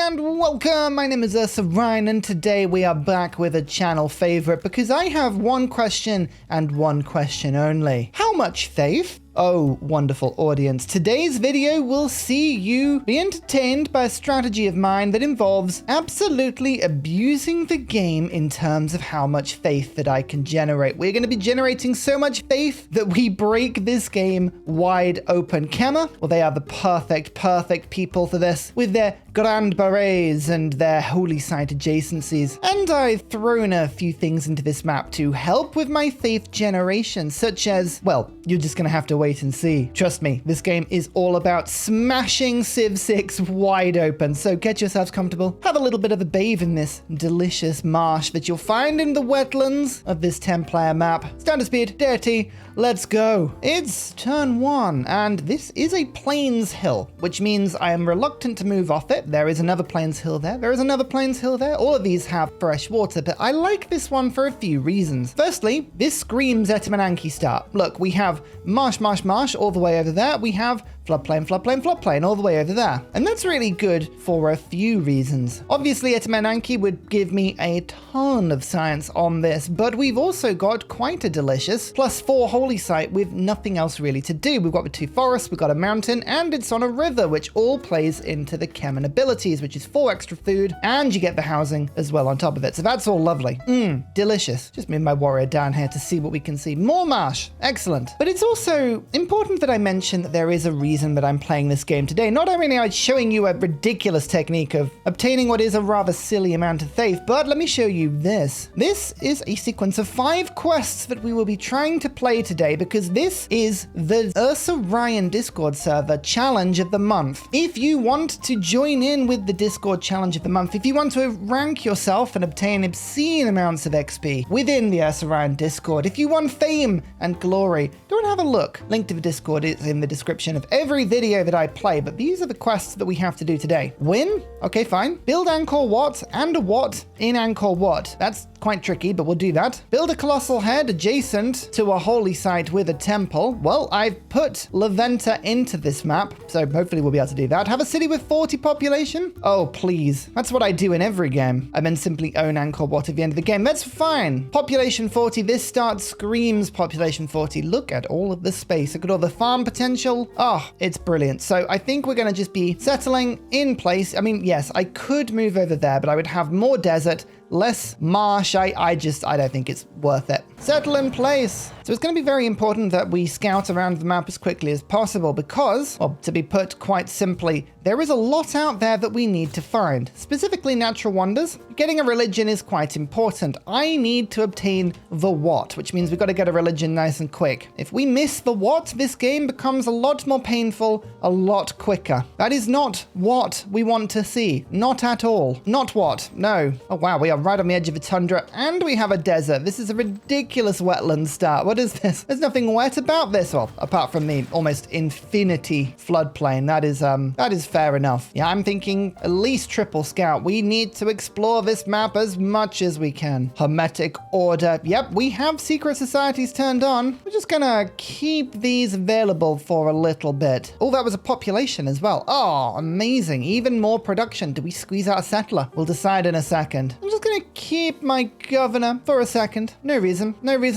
and welcome! My name is Ryan, and today we are back with a channel favorite because I have one question and one question only. How much faith? Oh, wonderful audience. Today's video will see you be entertained by a strategy of mine that involves absolutely abusing the game in terms of how much faith that I can generate. We're going to be generating so much faith that we break this game wide open. Khmer, well, they are the perfect people for this, with their grand berets and their holy site adjacencies. And I've thrown a few things into this map to help with my faith generation, such as, well, you're just going to have to wait and see. Trust me, this game is all about smashing Civ 6 wide open, so get yourselves comfortable. Have a little bit of a bathe in this delicious marsh that you'll find in the wetlands of this 10-player map. Standard speed, Deity, let's go. It's turn 1, and this is a plains hill, which means I am reluctant to move off it. There is another plains hill there. There is another plains hill there. All of these have fresh water, but I like this one for a few reasons. Firstly, this screams Etamananki start. Look, we have marsh all the way over there. We have floodplain all the way over there. And that's really good for a few reasons. Obviously, Etamananki would give me a ton of science on this, but we've also got quite a delicious +4 holy site with nothing else really to do. We've got the 2 forests, we've got a mountain, and it's on a river, which all plays into the Khmer abilities, which is 4 extra food, and you get the housing as well on top of it. So that's all lovely. Delicious. Just move my warrior down here to see what we can see. More marsh. Excellent. But it's also important that I mention that there is a reason that I'm playing this game today. Not only am I showing you a ridiculous technique of obtaining what is a rather silly amount of faith, but let me show you this. This is a sequence of 5 quests that we will be trying to play today, because this is the Ryan Discord server challenge of the month. If you want to join in with the Discord challenge of the month, if you want to rank yourself and obtain obscene amounts of XP within the Ryan Discord, if you want fame and glory, go and have a look. Link to the Discord is in the description of every video that I play, but these are the quests that we have to do today. Win? Okay, fine. Build Angkor Wat and a Wat in Angkor Wat. That's quite tricky, but we'll do that. Build a colossal head adjacent to a holy site with a temple. Well, I've put Laventa into this map, so hopefully we'll be able to do that. Have a city with 40 population? Oh, please. That's what I do in every game. I then simply own Angkor Wat at the end of the game. That's fine. Population 40. This start screams population 40. Look at all of the space. Look at all the farm potential. Oh, it's brilliant. So I think we're going to just be settling in place. I mean, yes, I could move over there, but I would have more desert, less marsh. I don't think it's worth it. Settle in place. So it's going to be very important that we scout around the map as quickly as possible because, well, to be put quite simply, there is a lot out there that we need to find, specifically natural wonders. Getting a religion is quite important. I need to obtain the Wat, which means we've got to get a religion nice and quick. If we miss the Wat, this game becomes a lot more painful, a lot quicker. That is not what we want to see. Not at all. Not what? No. Oh wow, we are right on the edge of a tundra and we have a desert. This is a ridiculous wetland start. What is this? There's nothing wet about this. Well, apart from the almost infinity floodplain. That is fair enough. Yeah, I'm thinking at least triple scout. We need to explore this map as much as we can. Hermetic order. Yep, we have secret societies turned on. We're just gonna keep these available for a little bit. Oh, that was a population as well. Oh, amazing. Even more production. Do we squeeze out a settler? We'll decide in a second. I'm just gonna keep my governor for a second. No reason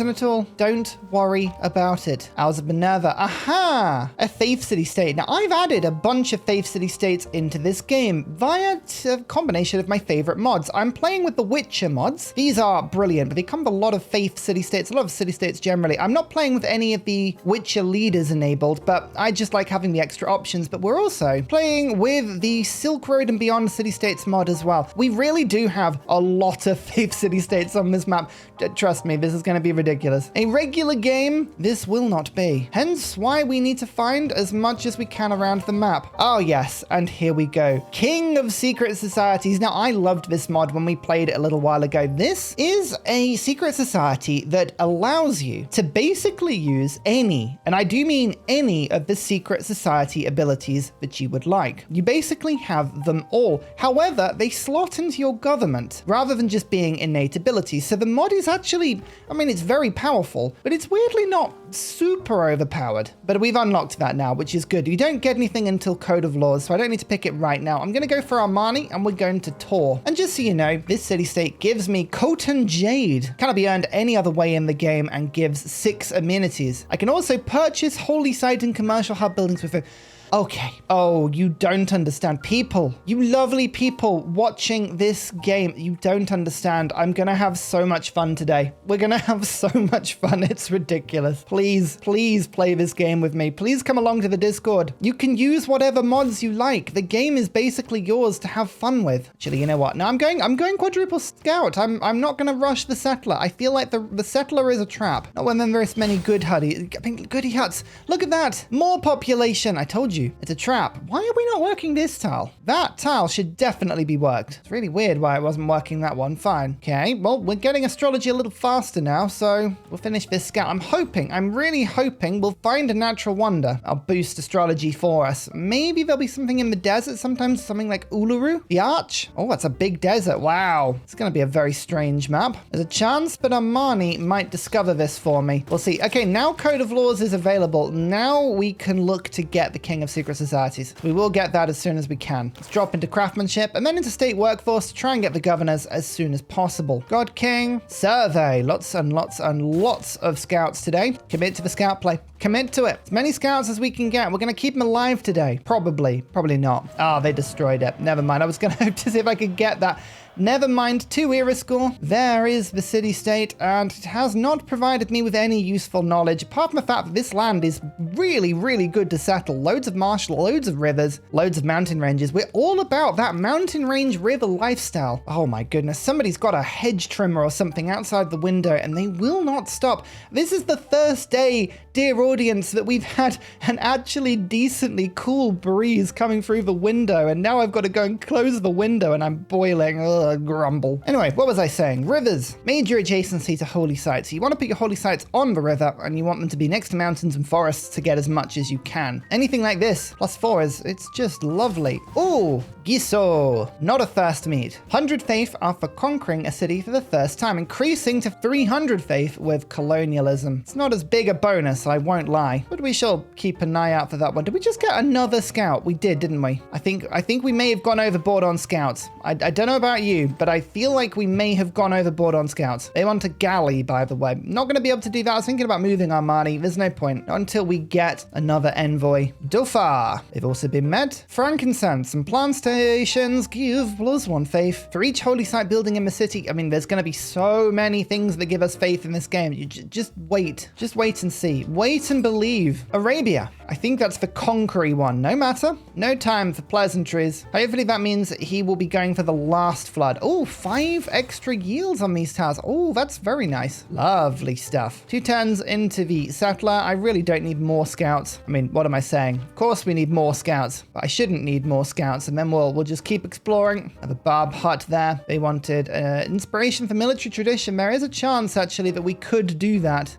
at all. Don't worry about it. Hours of Minerva. Aha! A faith city state. Now, I've added a bunch of faith city states into this game via a combination of my favorite mods. I'm playing with the Witcher mods. These are brilliant, but they come with a lot of faith city states, a lot of city states generally. I'm not playing with any of the Witcher leaders enabled, but I just like having the extra options. But we're also playing with the Silk Road and Beyond city states mod as well. We really do have a lot of faith city states on this map. Trust me, this is going to be ridiculous. A regular game, this will not be. Hence why we need to find as much as we can around the map. Oh yes, and here we go. King of Secret Societies. Now, I loved this mod when we played it a little while ago. This is a secret society that allows you to basically use any, and I do mean any, of the secret society abilities that you would like. You basically have them all. However, they slot into your government rather than just just being innate abilities. So the mod is actually, I mean, it's very powerful, but it's weirdly not super overpowered. But we've unlocked that now, which is good. You don't get anything until Code of Laws, so I don't need to pick it right now. I'm going to go for Armani, and we're going to Tor. And just so you know, this city-state gives me Khotan Jade. Cannot be earned any other way in the game and gives 6 amenities. I can also purchase Holy Site and Commercial Hub buildings with it. Okay. Oh, you don't understand. People, you lovely people watching this game, you don't understand. I'm gonna have so much fun today. We're gonna have so much fun. It's ridiculous. Please, please play this game with me. Please come along to the Discord. You can use whatever mods you like. The game is basically yours to have fun with. Actually, you know what? Now I'm going quadruple scout. I'm not gonna rush the settler. I feel like the settler is a trap. Not when there's many goody huts. Look at that. More population. I told you. It's a trap. Why are we not working this tile? That tile should definitely be worked. It's really weird why it wasn't working that one. Fine. Okay, well, we're getting astrology a little faster now, so we'll finish this scout. I'm really hoping we'll find a natural wonder. I'll boost astrology for us. Maybe there'll be something in the desert, sometimes something like Uluru. The Arch. Oh, that's a big desert. Wow. It's going to be a very strange map. There's a chance, but Armani might discover this for me. We'll see. Okay, now Code of Laws is available. Now we can look to get the King of Secret Societies. We will get that as soon as we can. Let's drop into craftsmanship and then into state workforce to try and get the governors as soon as possible. God King, survey. Lots and lots and lots of scouts today. Commit to the scout play. Commit to it. As many scouts as we can get. We're going to keep them alive today. Probably not. Ah, they destroyed it. Never mind. I was going to hope to see if I could get that. Never mind, 2 era score. There is the city-state, and it has not provided me with any useful knowledge, apart from the fact that this land is really, really good to settle. Loads of marsh, loads of rivers, loads of mountain ranges. We're all about that mountain range river lifestyle. Oh my goodness, somebody's got a hedge trimmer or something outside the window, and they will not stop. This is the first day, dear audience, that we've had an actually decently cool breeze coming through the window, and now I've got to go and close the window, and I'm boiling. Ugh. Grumble. Anyway, what was I saying? Rivers. Major adjacency to holy sites. So you want to put your holy sites on the river, and you want them to be next to mountains and forests to get as much as you can. Anything like this, +4 it's just lovely. Ooh, Giso. Not a thirst meet. 100 faith after conquering a city for the first time, increasing to 300 faith with colonialism. It's not as big a bonus, I won't lie, but we shall keep an eye out for that one. Did we just get another scout? We did, didn't we? I think we may have gone overboard on scouts. I don't know about you, but I feel like we may have gone overboard on scouts. They want a galley, by the way. Not going to be able to do that. I was thinking about moving Armani. There's no point. Not until we get another envoy. Dufar. They've also been met. Frankincense and plant stations give +1 faith. For each holy site building in the city, I mean, there's going to be so many things that give us faith in this game. You just wait. Just wait and see. Wait and believe. Arabia. I think that's the conquering one. No matter. No time for pleasantries. Hopefully that means he will be going for the last flood. Oh, 5 extra yields on these towers. Oh, that's very nice. Lovely stuff. 2 turns into the settler. I really don't need more scouts. I mean, what am I saying? Of course we need more scouts, but I shouldn't need more scouts. And then we'll just keep exploring. Have a barb hut there. They wanted inspiration for military tradition. There is a chance actually that we could do that.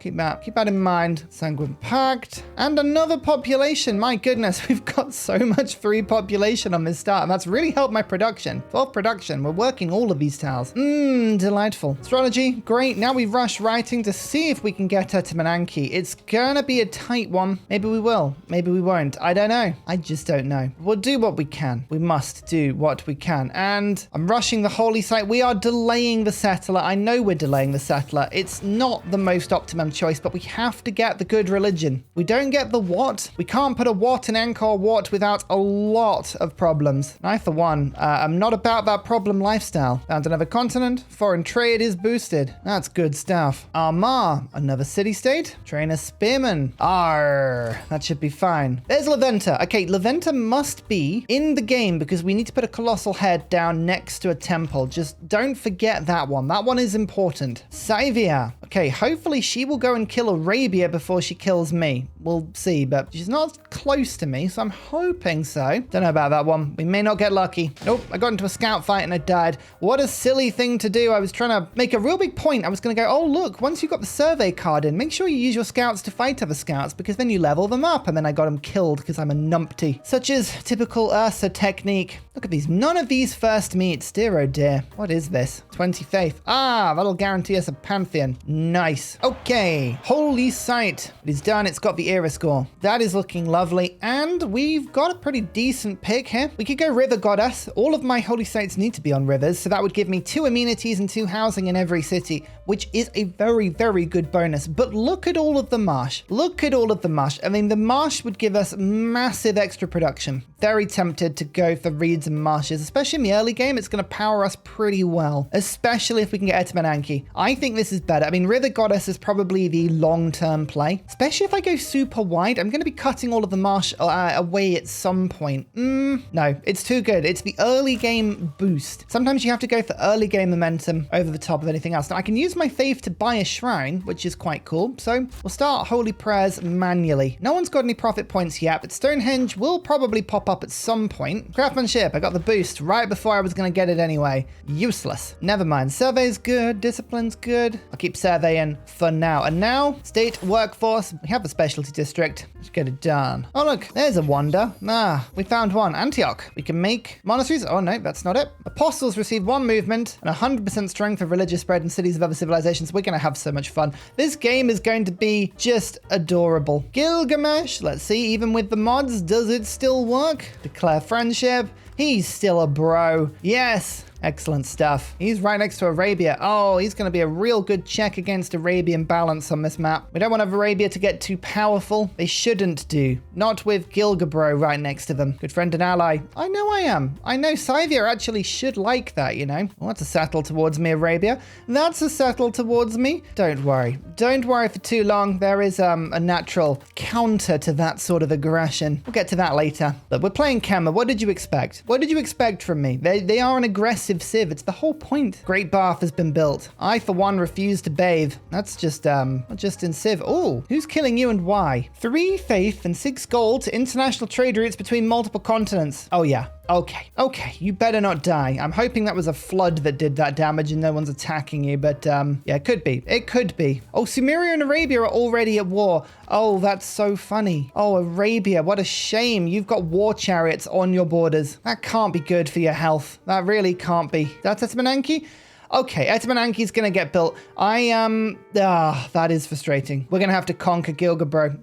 Keep that in mind. Sanguine Pact. And another population. My goodness, we've got so much free population on this start. And that's really helped my production. 12 production. We're working all of these tiles. Delightful. Astrology, great. Now we rush writing to see if we can get her to Menanke. It's gonna be a tight one. Maybe we will. Maybe we won't. I don't know. I just don't know. We'll do what we can. We must do what we can. And I'm rushing the holy site. We are delaying the settler. I know we're delaying the settler. It's not the most optimum choice, but we have to get the good religion. We don't get the what. We can't put a what in Angkor Wat without a lot of problems. I, for one, I'm not about that problem lifestyle. Found another continent. Foreign trade is boosted. That's good stuff. Armagh, another city-state. Train a spearman. Arr, that should be fine. There's Laventa. Okay, Laventa must be in the game because we need to put a colossal head down next to a temple. Just don't forget that one. That one is important. Saivia. Okay, hopefully she will go and kill Arabia before she kills me. We'll see, but she's not close to me, so I'm hoping so. Don't know about that one. We may not get lucky. Nope, I got into a scout fight and I died. What a silly thing to do. I was trying to make a real big point. I was going to go, oh, look, once you've got the survey card in, make sure you use your scouts to fight other scouts because then you level them up. And then I got them killed because I'm a numpty. Such is typical Ursa technique. Look at these. None of these first meets. Dear, oh dear. What is this? 20 faith. Ah, that'll guarantee us a pantheon. Nice. Okay. Holy site. It is done. It's got the era score. That is looking lovely. And we've got a pretty decent pick here. We could go river goddess. All of my holy sites need to be on rivers. So that would give me 2 amenities and 2 housing in every city, which is a very, very good bonus. But look at all of the marsh. Look at all of the marsh. I mean, the marsh would give us massive extra production. Very tempted to go for reeds and marshes, especially in the early game. It's going to power us pretty well, especially if we can get Etmananki. I think this is better. I mean, River Goddess is probably the long-term play, especially if I go super wide. I'm going to be cutting all of the marsh away at some point. No, it's too good. It's the early game boost. Sometimes you have to go for early game momentum over the top of anything else. Now, I can use my faith to buy a shrine, which is quite cool. So we'll start holy prayers manually. No one's got any profit points yet, but Stonehenge will probably pop up at some point. Craftsmanship, I got the boost right before I was going to get it anyway. Useless. Never mind. Survey's good. Discipline's good. I'll keep surveying for now. And now, state workforce. We have a specialty district. Let's get it done. Oh, look, there's a wonder. Ah, we found one. Antioch. We can make monasteries. Oh, no, that's not it. Apostles receive 1 movement and 100% strength of religious spread in cities of other civilizations. We're going to have so much fun. This game is going to be just adorable. Gilgamesh. Let's see, even with the mods, does it still work? Declare friendship. He's still a bro. Yes. Excellent stuff. He's right next to Arabia. Oh, he's going to be a real good check against Arabian balance on this map. We don't want Arabia to get too powerful. They shouldn't do. Not with Gilgabro right next to them. Good friend and ally. I know I am. I know Scythia actually should like that, you know. Well, that's a settle towards me, Arabia. That's a settle towards me. Don't worry. Don't worry for too long. There is a natural counter to that sort of aggression. We'll get to that later. But we're playing Khmer. What did you expect? What did you expect from me? They are an aggressive civ. It's the whole point. Great bath has been built. I, for one, refuse to bathe. That's just in civ. Oh, who's killing you and why? 3 faith and 6 gold to international trade routes between multiple continents. Oh, yeah. Okay, you better not die. I'm hoping that was a flood that did that damage and no one's attacking you, but yeah, it could be. It could be. Oh, Sumeria and Arabia are already at war. Oh, that's so funny. Oh, Arabia, what a shame. You've got war chariots on your borders. That can't be good for your health. That really can't be. That's Etmananki? Okay, Etmananki's gonna get built. That is frustrating. We're gonna have to conquer Gilgabro.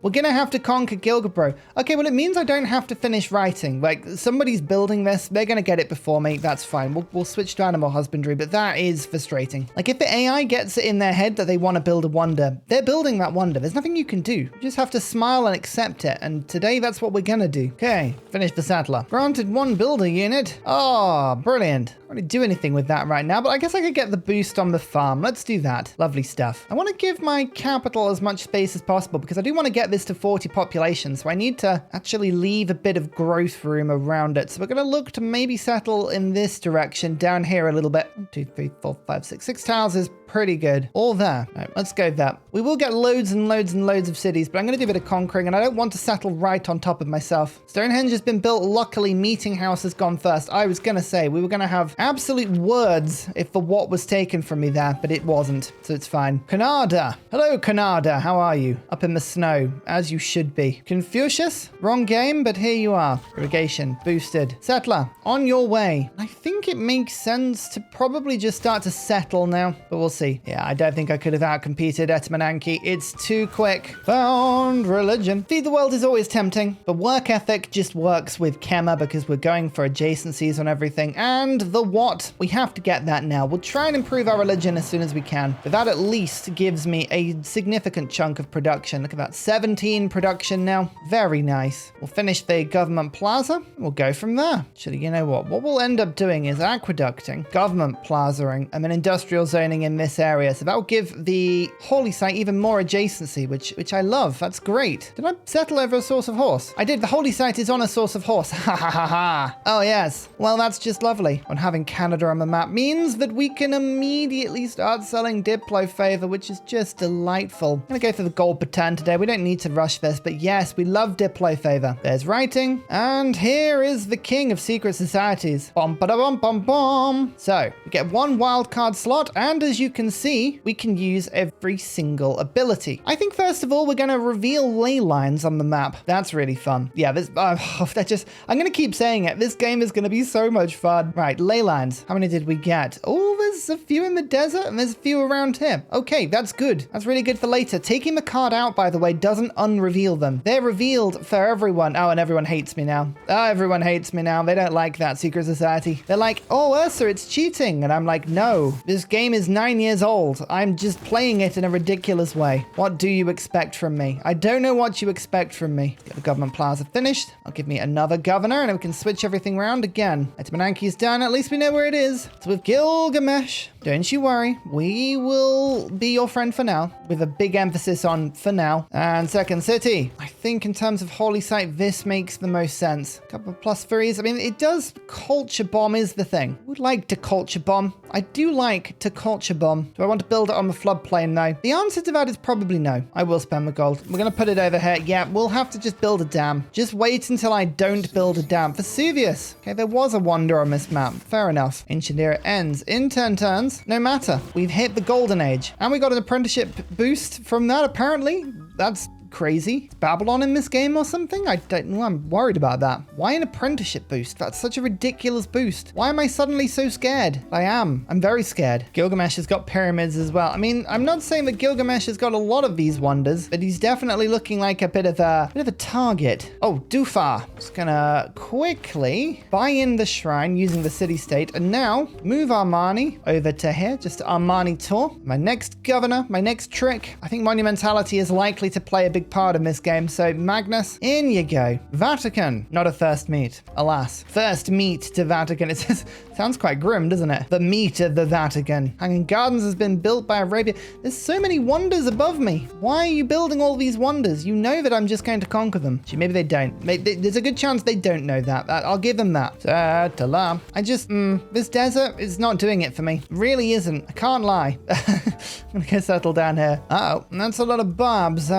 Okay, well, it means I don't have to finish writing. Like, somebody's building this. They're gonna get it before me. That's fine. We'll switch to animal husbandry, but that is frustrating. Like, if the AI gets it in their head that they want to build a wonder, they're building that wonder. There's nothing you can do. You just have to smile and accept it. And today, that's what we're gonna do. Okay, finish the settler. Granted 1 builder unit. Oh, brilliant. I don't really do anything with that right now, but I guess I could get the boost on the farm. Let's do that. Lovely stuff. I want to give my capital as much space as possible because I do want to get this to 40 population. So I need to actually leave a bit of growth room around it. So we're going to look to maybe settle in this direction down here a little bit. 1, 2, 3, 4, 5, 6. 6 tiles is pretty good. All there. Right, let's go that. We will get loads and loads and loads of cities, but I'm going to do a bit of conquering and I don't want to settle right on top of myself. Stonehenge has been built. Luckily, Meeting House has gone first. I was going to say we were going to have absolute words if the what was taken from me there, but it wasn't, so it's fine. Canada. Hello, Canada. How are you? Up in the snow, as you should be. Confucius? Wrong game, but here you are. Irrigation boosted. Settler, on your way. I think it makes sense to probably just start to settle now, but we'll see. Yeah, I don't think I could have outcompeted Etmananki. It's too quick. Found religion. Feed the world is always tempting, but work ethic just works with Khmer because we're going for adjacencies on everything. And the what? We have to get that now. We'll try and improve our religion as soon as we can, but that at least gives me a significant chunk of production. Look at that, 17 production now. Very nice. We'll finish the government plaza. We'll go from there. Actually, you know what? What we'll end up doing is aqueducting, government plazaing, and then industrial zoning in this this area. So that'll give the holy site even more adjacency, which I love. That's great. Did I settle over a source of horse? I did. The holy site is on a source of horse. Ha ha ha ha. Oh yes. Well, that's just lovely. And having Canada on the map means that we can immediately start selling Diplo favor, which is just delightful. I'm gonna go for the gold per turn today. We don't need to rush this, but yes, we love Diplo favor. There's writing, and here is the king of secret societies. Bom ba da bom bom bom. So we get one wild card slot, and as you can see, we can use every single ability. I think first of all, we're gonna reveal ley lines on the map. That's really fun. Yeah, this I'm gonna keep saying it. This game is gonna be so much fun. Right, ley lines. How many did we get? Oh, there's a few in the desert and there's a few around here. Okay, that's good. That's really good for later. Taking the card out, by the way, doesn't unreveal them. They're revealed for everyone. Oh, and everyone hates me now. Oh, everyone hates me now. They don't like that secret society. They're like, oh, Ursa, it's cheating. And I'm like, no, this game is 9 years old. I'm just playing it in a ridiculous way. What do you expect from me? I don't know what you expect from me. Get the government plaza finished. I'll give me another governor and then we can switch everything around again. Etamananki's done. At least we know where it is. It's with Gilgamesh. Don't you worry. We will be your friend for now, with a big emphasis on for now. And second city. I think in terms of holy site, this makes the most sense. A couple of plus threes. I mean, it does culture bomb is the thing. I would like to culture bomb. I do like to culture bomb. Do I want to build it on the floodplain though? The answer to that is probably no. I will spend the gold. We're going to put it over here. Yeah, we'll have to just build a dam. Just wait until I don't build a dam. Vesuvius. Okay, there was a wonder on this map. Fair enough. Engineer ends in 10 turns. No matter. We've hit the golden age. And we got an apprenticeship boost from that apparently. That's crazy. Is Babylon in this game or something? I don't know. I'm worried about that. Why an apprenticeship boost? That's such a ridiculous boost. Why am I suddenly so scared? I am. I'm very scared. Gilgamesh has got pyramids as well. I mean, I'm not saying that Gilgamesh has got a lot of these wonders, but he's definitely looking like a bit of a target. Oh, Dufar. Just gonna quickly buy in the shrine using the city-state, and now move Armani over to here. Just Armani tour. My next governor, my next trick. I think Monumentality is likely to play a big part in this game. So Magnus, in you go. Vatican, not a first meet. Alas, first meet to Vatican. It sounds quite grim, doesn't it? The meat of the Vatican. Hanging Gardens has been built by Arabia. There's so many wonders above me. Why are you building all these wonders? You know that I'm just going to conquer them. Maybe they don't. There's a good chance they don't know that. I'll give them that. I just, this desert is not doing it for me. Really isn't. I can't lie. I'm gonna go settle down here. Uh-oh, that's a lot of barbs.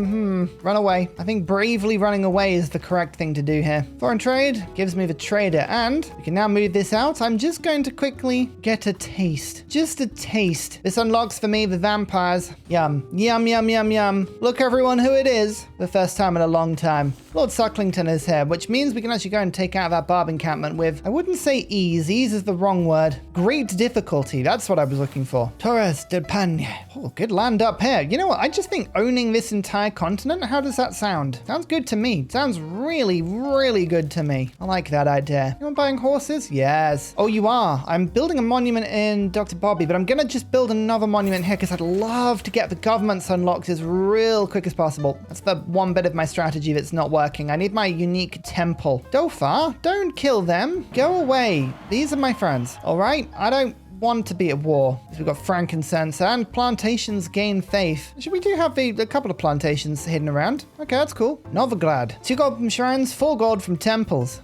Run away. I think bravely running away is the correct thing to do here. Foreign trade gives me the trader, and we can now move this out. I'm just going to quickly get a taste. Just a taste. This unlocks for me the vampires. Yum. Yum, yum, yum, yum. Look, everyone, who it is. The first time in a long time. Lord Sucklington is here, which means we can actually go and take out that barb encampment with, I wouldn't say ease. Ease is the wrong word. Great difficulty. That's what I was looking for. Torres de Pagne. Oh, good land up here. You know what? I just think owning this entire continent, how does that sound? Sounds good to me. Sounds really, really good to me. I like that idea. Anyone buying horses? Yes. Oh, you are. I'm building a monument in Dr. Bobby, but I'm going to just build another monument here because I'd love to get the governments unlocked as real quick as possible. That's the one bit of my strategy that's not working. I need my unique temple. Dofar, don't kill them. Go away. These are my friends. All right? I don't want to be at war. We've got frankincense and plantations gain faith. We do have a couple of plantations hidden around. Okay, that's cool. Novigrad. 2 gold from shrines, 4 gold from temples.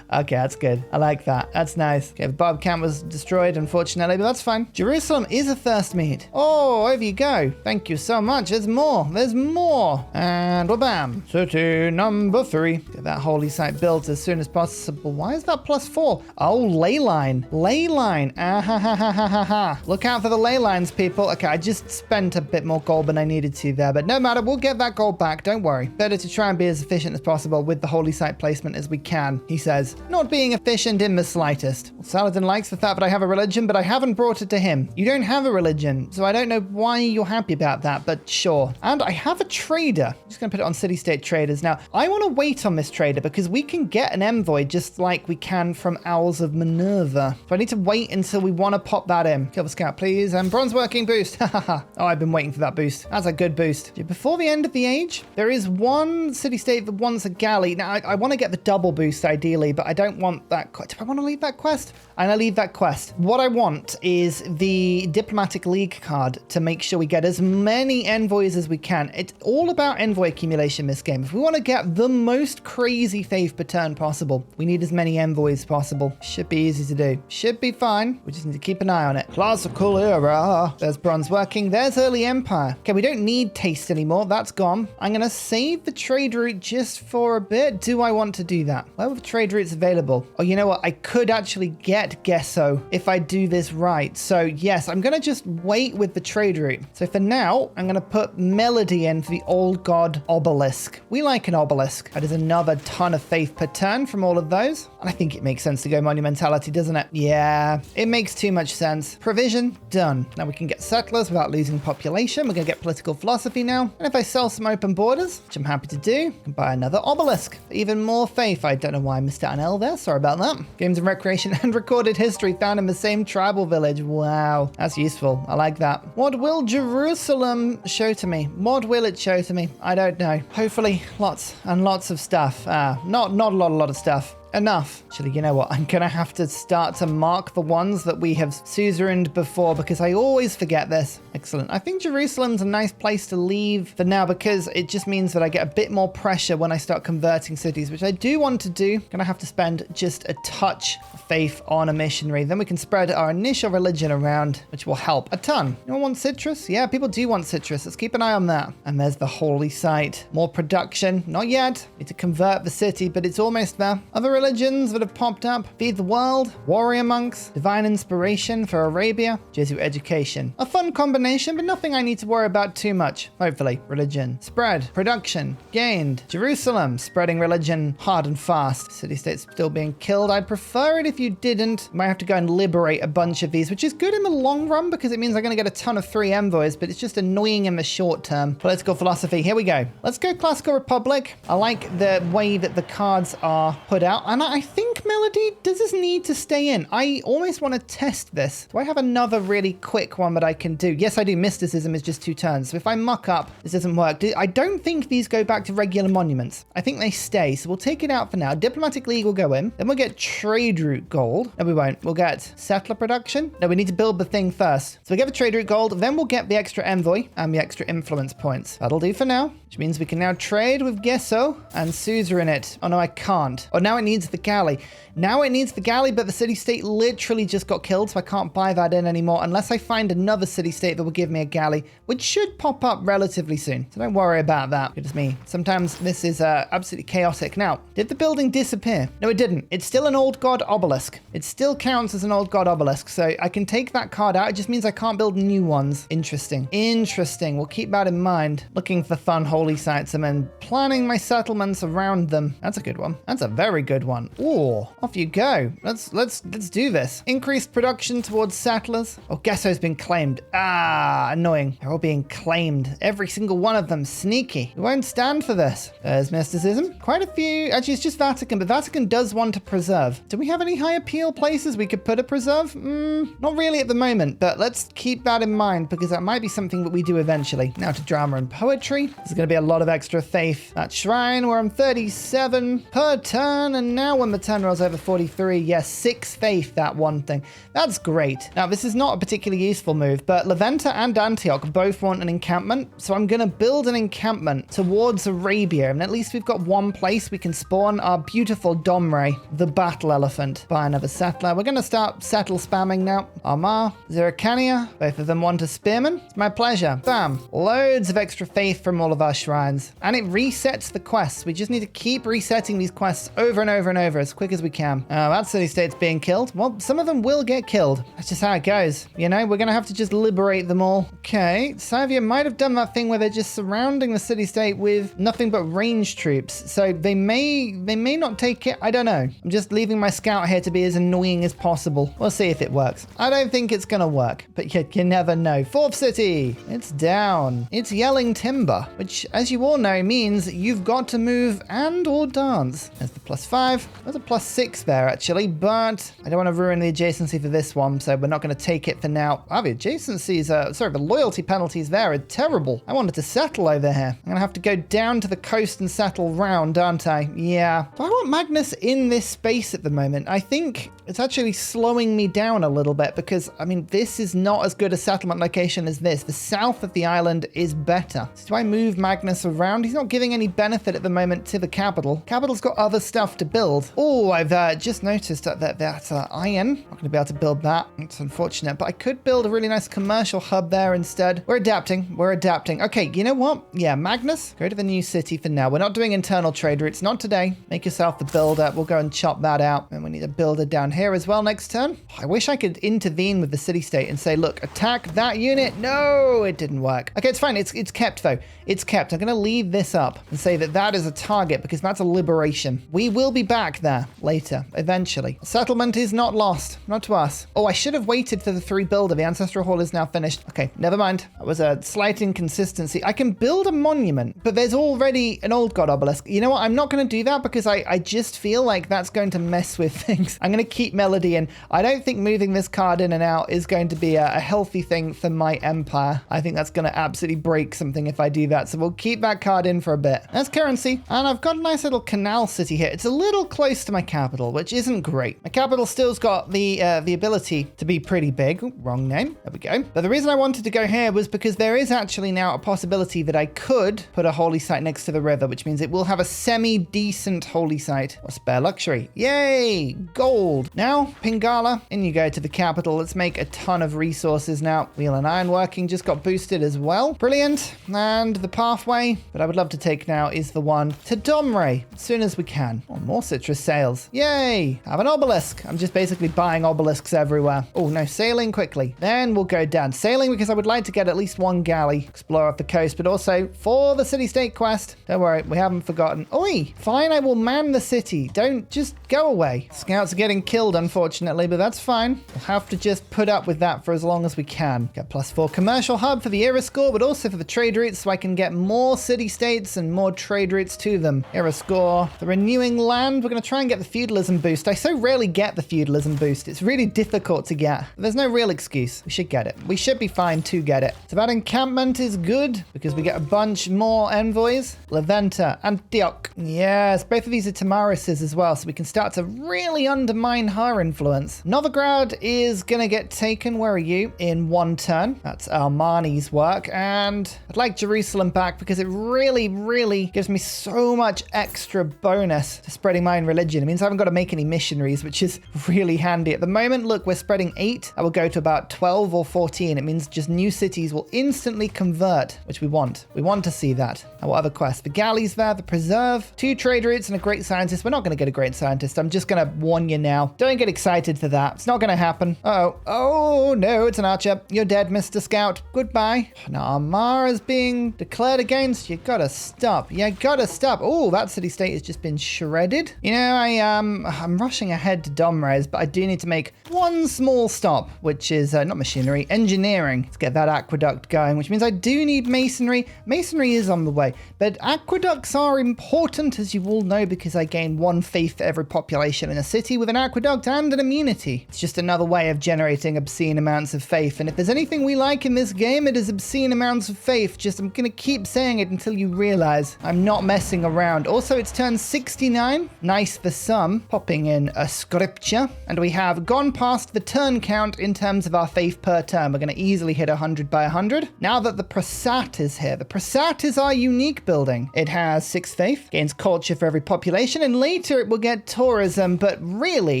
Okay, that's good. I like that. That's nice. Okay, the barb camp was destroyed, unfortunately, but that's fine. Jerusalem is a first meet. Oh, over you go. Thank you so much. There's more. There's more. And bam. City number 3. Get that holy site built as soon as possible. Why is that +4? Oh, ley line. Ley line. Ah ha ha ha ha ha ha. Look out for the ley lines, people. Okay, I just spent a bit more gold than I needed to there, but no matter. We'll get that gold back. Don't worry. Better to try and be as efficient as possible with the holy site placement as we can, he says. Not being efficient in the slightest. Well, Saladin likes the fact that I have a religion, but I haven't brought it to him. You don't have a religion, so I don't know why you're happy about that, but sure. And I have a trader. I'm just going to put it on city-state traders. Now, I want to wait on this trader because we can get an envoy just like we can from Owls of Minerva. So I need to wait until we want to pop that in. Kill the scout, please. And bronze working boost. Oh, I've been waiting for that boost. That's a good boost. Before the end of the age, there is one city-state that wants a galley. Now, I want to get the double boost ideally, but but I don't want that. Do I want to leave that quest? I'm going to leave that quest. What I want is the Diplomatic League card to make sure we get as many envoys as we can. It's all about envoy accumulation this game. If we want to get the most crazy faith per turn possible, we need as many envoys as possible. Should be easy to do. Should be fine. We just need to keep an eye on it. Classical era. There's bronze working. There's early empire. Okay, we don't need taste anymore. That's gone. I'm going to save the trade route just for a bit. Do I want to do that? Where are the trade routes available? Oh, you know what? I could actually get Gesso if I do this right. So yes, I'm going to just wait with the trade route. So for now, I'm going to put Melody in for the old god obelisk. We like an obelisk. That is another ton of faith per turn from all of those. And I think it makes sense to go monumentality, doesn't it? Yeah, it makes too much sense. Provision, done. Now we can get settlers without losing population. We're going to get political philosophy now. And if I sell some open borders, which I'm happy to do, I can buy another obelisk. For even more faith. I don't know why I missed out an L there. Sorry about that. Games and recreation and recorded history found in the same tribal village. Wow, that's useful. I like that. What will Jerusalem show to me? What will it show to me? I don't know. Hopefully lots and lots of stuff. Not a lot of stuff. Enough. Actually, you know what? I'm going to have to start to mark the ones that we have suzerained before because I always forget this. Excellent. I think Jerusalem's a nice place to leave for now because it just means that I get a bit more pressure when I start converting cities, which I do want to do. Going to have to spend just a touch of faith on a missionary. Then we can spread our initial religion around, which will help a ton. You don't want citrus? Yeah, people do want citrus. Let's keep an eye on that. And there's the holy site. More production. Not yet. Need to convert the city, but it's almost there. Other religions that have popped up: Feed the World, Warrior Monks, Divine Inspiration for Arabia, Jesuit Education. A fun combination, but nothing I need to worry about too much. Hopefully. Religion. Spread. Production. Gained. Jerusalem. Spreading religion hard and fast. City-states still being killed. I'd prefer it if you didn't. Might have to go and liberate a bunch of these, which is good in the long run because it means I'm going to get a ton of free envoys, but it's just annoying in the short term. Political philosophy. Here we go. Let's go Classical Republic. I like the way that the cards are put out. And I think Melody, does this need to stay in? I almost want to test this. Do I have another really quick one that I can do? Yes, I do. Mysticism is just 2 turns. So if I muck up, this doesn't work. I don't think these go back to regular monuments. I think they stay. So we'll take it out for now. Diplomatic League will go in. Then we'll get trade route gold. No, we won't. We'll get settler production. No, we need to build the thing first. So we get the trade route gold. Then we'll get the extra envoy and the extra influence points. That'll do for now, which means we can now trade with Gesso and suzerain it. Oh no, I can't. Oh, now it needs the galley. Now it needs the galley, but the city-state literally just got killed, so I can't buy that in anymore unless I find another city-state that will give me a galley, which should pop up relatively soon. So don't worry about that. It's me. Sometimes this is absolutely chaotic. Now, did the building disappear? No, it didn't. It's still an old god obelisk. It still counts as an old god obelisk, so I can take that card out. It just means I can't build new ones. Interesting. Interesting. We'll keep that in mind. Looking for fun holy sites and then planning my settlements around them. That's a good one. That's a very good one. Ooh, off you go. Let's do this. Increased production towards settlers. Oh, Gesso's been claimed. Ah, annoying. They're all being claimed. Every single one of them. Sneaky. We won't stand for this. There's mysticism. Quite a few. Actually, it's just Vatican, but Vatican does want to preserve. Do we have any high appeal places we could put a preserve? Not really at the moment, but let's keep that in mind because that might be something that we do eventually. Now to drama and poetry. There's going to be a lot of extra faith. That shrine, we're on 37 per turn, and now when the turn rolls over 43, yes, 6 faith, that one thing. That's great. Now, this is not a particularly useful move, but Levanta and Antioch both want an encampment, so I'm going to build an encampment towards Arabia, and at least we've got one place we can spawn our beautiful Domre, the battle elephant. Buy another settler. We're going to start settle spamming now. Armar, Zeracania, both of them want a spearman. It's my pleasure. Bam. Loads of extra faith from all of our shrines. And it resets the quests. We just need to keep resetting these quests over and over and over as quick as we can. That city-state's being killed. Well, some of them will get killed. That's just how it goes. You know, we're going to have to just liberate them all. Okay, Savia might have done that thing where they're just surrounding the city-state with nothing but range troops. So they may not take it. I don't know. I'm just leaving my scout here to be as annoying as possible. We'll see if it works. I don't think it's gonna work, but you never know. Fourth city, it's down. It's yelling timber, which, as you all know, means you've got to move and or dance. There's the +5. There's a +6 there, actually, but I don't want to ruin the adjacency for this one, so we're not going to take it for now. Oh, the adjacencies, the loyalty penalties there are terrible. I wanted to settle over here. I'm going to have to go down to the coast and settle round, aren't I? Yeah. Do I want Magnus in this space at the moment? I think it's actually slowing me down a little bit because, I mean, this is not as good a settlement location as this. The south of the island is better. So do I move Magnus around? He's not giving any benefit at the moment to the capital. Capital's got other stuff to build. Oh, I've just noticed that's iron. Not going to be able to build that. It's unfortunate, but I could build a really nice commercial hub there instead. We're adapting. We're adapting. Okay, you know what? Yeah, Magnus, go to the new city for now. We're not doing internal trade routes. Not today. Make yourself the builder. We'll go and chop that out. And we need a builder down here as well next turn. I wish I could intervene with the city-state and say, look, attack that unit. No, it didn't work. Okay, it's fine. It's kept, though. It's kept. I'm going to leave this up and say that is a target because that's a liberation. We will be back there later, eventually. Settlement is not lost. Not to us. Oh, I should have waited for the 3 builder. The ancestral hall is now finished. Okay, never mind. That was a slight inconsistency. I can build a monument, but there's already an old god obelisk. You know what? I'm not going to do that because I just feel like that's going to mess with things. I'm going to keep Melody in. I don't think moving this card in and out is going to be a healthy thing for my empire. I think that's going to absolutely break something if I do that. So we'll keep that card in for a bit. That's currency. And I've got a nice little canal city here. It's a little close to my capital, which isn't great. My capital still's got the ability to be pretty big. Ooh, wrong name. There we go. But the reason I wanted to go here was because there is actually now a possibility that I could put a holy site next to the river, which means it will have a semi-decent holy site or spare luxury. Yay! Gold. Now, Pingala, in you go to the capital. Let's make a ton of resources now. Wheel and ironworking just got boosted as well. Brilliant. And the pathway that I would love to take now is the one to Domrey as soon as we can. Oh, more citrus sales. Yay! Have an obelisk. I'm just basically buying obelisks everywhere. Oh, no, sailing quickly. Then we'll go down. Sailing because I would like to get at least 1 galley, explore off the coast, but also for the city-state quest. Don't worry, we haven't forgotten. Oi! Fine, I will man the city. Don't just go away. Scouts are getting killed, unfortunately, but that's fine. We'll have to just put up with that for as long as we can. Get +4 commercial hub for the era score, but also for the trade routes so I can get more city-states and more trade routes to them. Era score. The renewing land. We're going to try and get the feudalism boost. I so rarely get the feudalism boost. It's really difficult to get. There's no real excuse. We should get it. We should be fine to get it. So that encampment is good because we get a bunch more envoys. Leventa, Antioch. Yes, both of these are Tamarises as well, so we can start to really undermine her influence. Novigrad is going to get taken. Where are you? In 1 turn. That's Armani's work. And I'd like Jerusalem back because it really, really gives me so much extra bonus to spreading my own religion. It means I haven't got to make any missionaries, which is really handy. At the moment, look, we're spreading 8. I will go to about 12 or 14. It means just new cities will instantly convert, which we want. We want to see that. Now, what other quests? The galleys there, the preserve, 2 trade routes and a great scientist. We're not going to get a great scientist. I'm just going to warn you now. Don't get excited for that. It's not going to happen. Uh-oh. Oh, no, it's an archer. You're dead, Mr. Scout. Goodbye. Now, Amara's being declared against. You gotta stop. You gotta stop. Oh, that city-state has just been shredded. You know, I'm rushing ahead to Domrez, but I do need to make one small stop, which is not machinery, engineering. Let's get that aqueduct going, which means I do need masonry. Masonry is on the way, but aqueducts are important, as you all know, because I gain 1 faith for every population in a city with an aqueduct and an immunity. It's just another way of generating obscene amounts of faith, and if there's anything we like in this game, it is obscene amounts of faith. Just, I'm gonna keep saying it until you realize I'm not messing around. Also, it's turn 69. Nice for some. Popping in a scripture. And we have gone past the turn count in terms of our faith per turn. We're going to easily hit 100 by 100. Now that the Prasat is here. The Prasat is our unique building. It has 6 faith, gains culture for every population, and later it will get tourism. But really,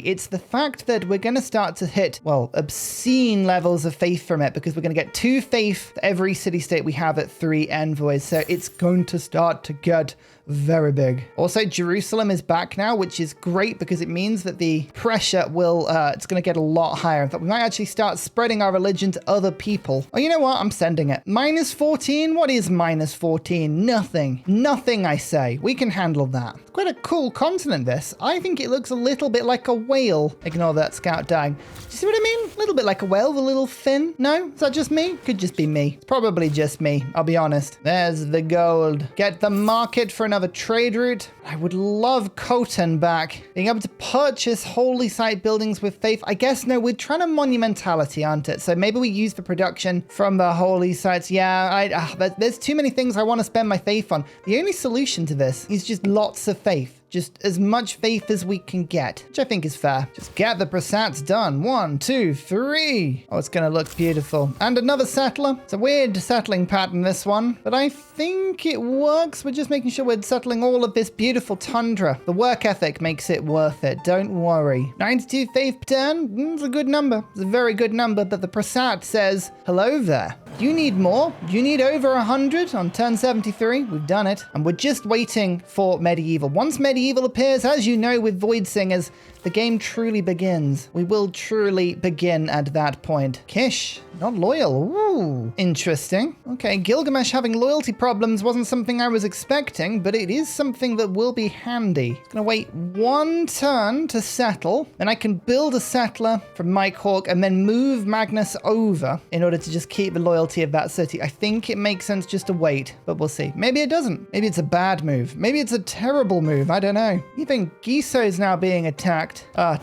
it's the fact that we're going to start to hit, well, obscene levels of faith from it, because we're going to get 2 faith for every city-state we have at 3 envoys. So it's going to start to get very big. Also, Jerusalem is back now, which is great because it means that the pressure will, it's going to get a lot higher. In fact, we might actually start spreading our religion to other people. Oh, you know what? I'm sending it. -14? What is -14? Nothing. Nothing, I say. We can handle that. It's quite a cool continent, this. I think it looks a little bit like a whale. Ignore that scout dying. Do you see what I mean? A little bit like a whale, the little fin. No? Is that just me? Could just be me. It's probably just me. I'll be honest. There's the gold. Get the market for another trade route. I would love Khotan back. Being able to purchase holy site buildings with faith. I guess, no, we're trying to monumentality, aren't it? So maybe we use the production from the holy sites. Yeah, there's too many things I want to spend my faith on. The only solution to this is just lots of faith. Just as much faith as we can get, which I think is fair. Just get the Prasats done. 1, 2, 3. Oh, it's going to look beautiful. And another settler. It's a weird settling pattern, this one, but I think it works. We're just making sure we're settling all of this beautiful tundra. The work ethic makes it worth it. Don't worry. 92 faith per turn. It's a good number. It's a very good number, but the Prasat says, hello there. You need more. You need over 100 on turn 73. We've done it. And we're just waiting for medieval. Once medieval appears, as you know, with Void Singers, the game truly begins. We will truly begin at that point. Kish, not loyal. Ooh, interesting. Okay, Gilgamesh having loyalty problems wasn't something I was expecting, but it is something that will be handy. It's gonna wait 1 turn to settle, then I can build a settler from Mike Hawk and then move Magnus over in order to just keep the loyalty of that city. I think it makes sense just to wait, but we'll see. Maybe it doesn't. Maybe it's a bad move. Maybe it's a terrible move. I don't know. Even Giso is now being attacked.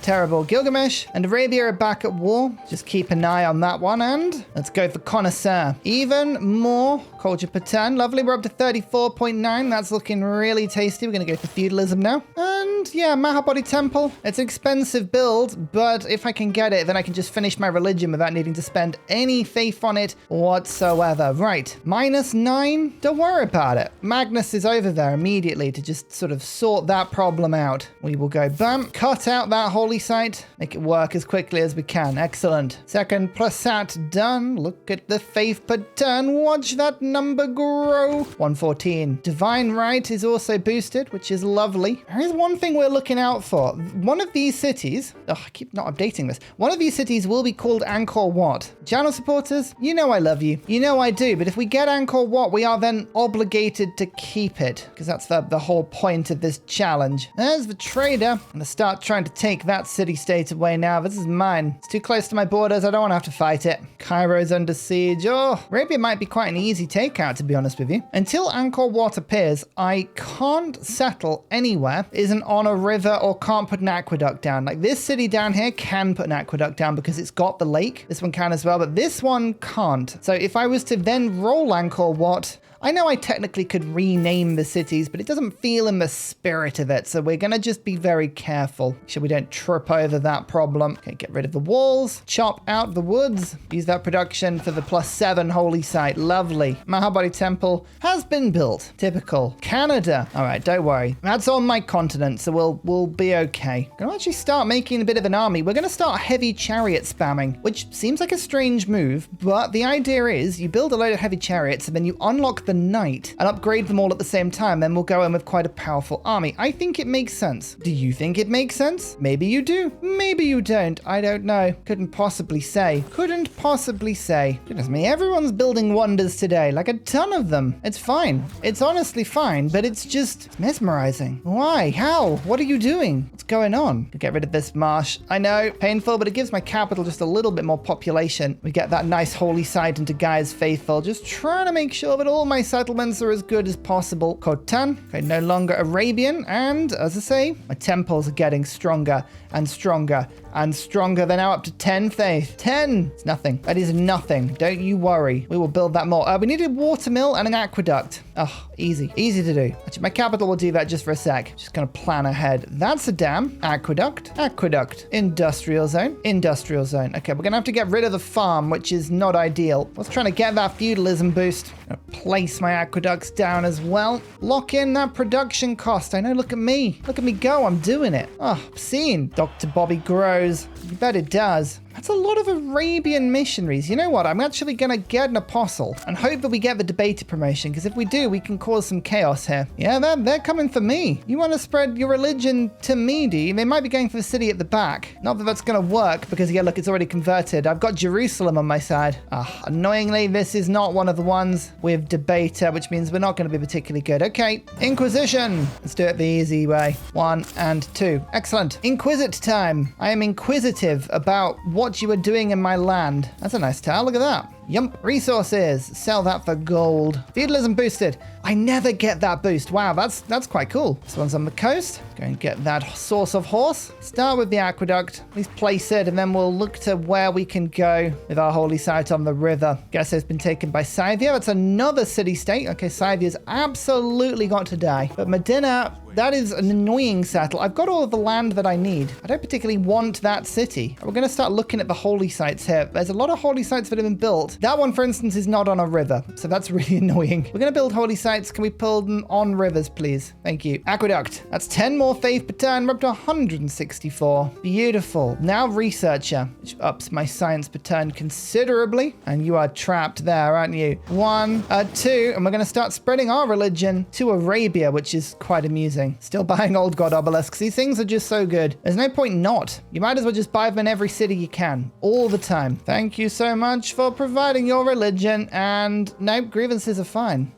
Terrible. Gilgamesh and Arabia are back at war. Just keep an eye on that one. And let's go for Connoisseur. Even more culture per turn. Lovely. We're up to 34.9. That's looking really tasty. We're going to go for feudalism now. And yeah, Mahabodhi Temple. It's an expensive build, but if I can get it, then I can just finish my religion without needing to spend any faith on it whatsoever. Right. -9. Don't worry about it. Magnus is over there immediately to just sort of sort that problem out. We will go bam. Cut out that holy site. Make it work as quickly as we can. Excellent. Second Prasat done. Look at the faith per turn. Watch that number grow. 114. Divine Right is also boosted, which is lovely. There is one thing we're looking out for. One of these cities, I keep not updating this. One of these cities will be called Angkor Wat. Channel supporters, you know I love you. You know I do. But if we get Angkor Wat, we are then obligated to keep it, because that's the whole point of this challenge. There's the trader. I'm going to start trying to take that city-state away now. This is mine. It's too close to my borders. I don't want to have to fight it. Cairo's under siege. Oh, Arabia might be quite an easy takeout, to be honest with you. Until Angkor Wat appears, I can't settle anywhere isn't on a river or can't put an aqueduct down. Like this city down here can put an aqueduct down because it's got the lake. This one can as well, but this one can't. So if I was to then roll Angkor Wat, I know I technically could rename the cities, but it doesn't feel in the spirit of it. So we're going to just be very careful. Make sure we don't trip over that problem. Okay, get rid of the walls, chop out the woods, use that production for the +7 holy site. Lovely. Mahabodhi Temple has been built. Typical. Canada. All right, don't worry. That's on my continent, so we'll be okay. I'm going to actually start making a bit of an army. We're going to start heavy chariot spamming, which seems like a strange move, but the idea is you build a load of heavy chariots and then you unlock the knight and upgrade them all at the same time. Then we'll go in with quite a powerful army. I think it makes sense. Do you think it makes sense? Maybe you do. Maybe you don't. I don't know. Couldn't possibly say. Couldn't possibly say. Goodness me, everyone's building wonders today. Like a ton of them. It's fine. It's honestly fine, but it's just mesmerizing. Why? How? What are you doing? What's going on? Get rid of this marsh. I know, painful, but it gives my capital just a little bit more population. We get that nice holy site into Gaia's Faithful. Just trying to make sure that all my settlements are as good as possible. Khotan, okay, no longer Arabian. And as I say, my temples are getting stronger and stronger and stronger. They're now up to 10 faith. 10! It's nothing. That is nothing. Don't you worry. We will build that more. We need a watermill and an aqueduct. Oh, easy. Easy to do. Actually, my capital will do that just for a sec. Just gonna plan ahead. That's a dam. Aqueduct. Aqueduct. Industrial zone. Industrial zone. Okay, we're gonna have to get rid of the farm, which is not ideal. I was trying to get that feudalism boost. I'm gonna place my aqueducts down as well. Lock in that production cost. I know, look at me. Look at me go. I'm doing it. Oh, obscene. Dr. Bobby grows. You bet it does. That's a lot of Arabian missionaries. You know what? I'm actually going to get an apostle and hope that we get the debater promotion, because if we do, we can cause some chaos here. Yeah, they're coming for me. You want to spread your religion to me, do you? They might be going for the city at the back. Not that that's going to work, because yeah, look, it's already converted. I've got Jerusalem on my side. Annoyingly, this is not one of the ones with debater, which means we're not going to be particularly good. Okay, Inquisition. Let's do it the easy way. 1 and 2. Excellent. Inquisit time. I am inquisitive about what you are doing in my land. That's a nice tile. Look at that. Yump. Resources. Sell that for gold. Feudalism boosted. I never get that boost. Wow, that's quite cool. This one's on the coast. Go and get that source of horse. Start with the aqueduct. At least place it, and then we'll look to where we can go with our holy site on the river. Guess it's been taken by Scythia. That's another city-state. Okay, Scythia's absolutely got to die. But Medina, that is an annoying settle. I've got all of the land that I need. I don't particularly want that city. We're going to start looking at the holy sites here. There's a lot of holy sites that have been built. That one, for instance, is not on a river, so that's really annoying. We're going to build holy sites. Can we build them on rivers, please? Thank you. Aqueduct. That's 10 more faith per turn. We're up to 164. Beautiful. Now researcher, which ups my science per turn considerably. And you are trapped there, aren't you? 1, 2, and we're going to start spreading our religion to Arabia, which is quite amusing. Still buying old god obelisks. These things are just so good. There's no point not. You might as well just buy them in every city you can, all the time. Thank you so much for providing your religion. And no, grievances are fine.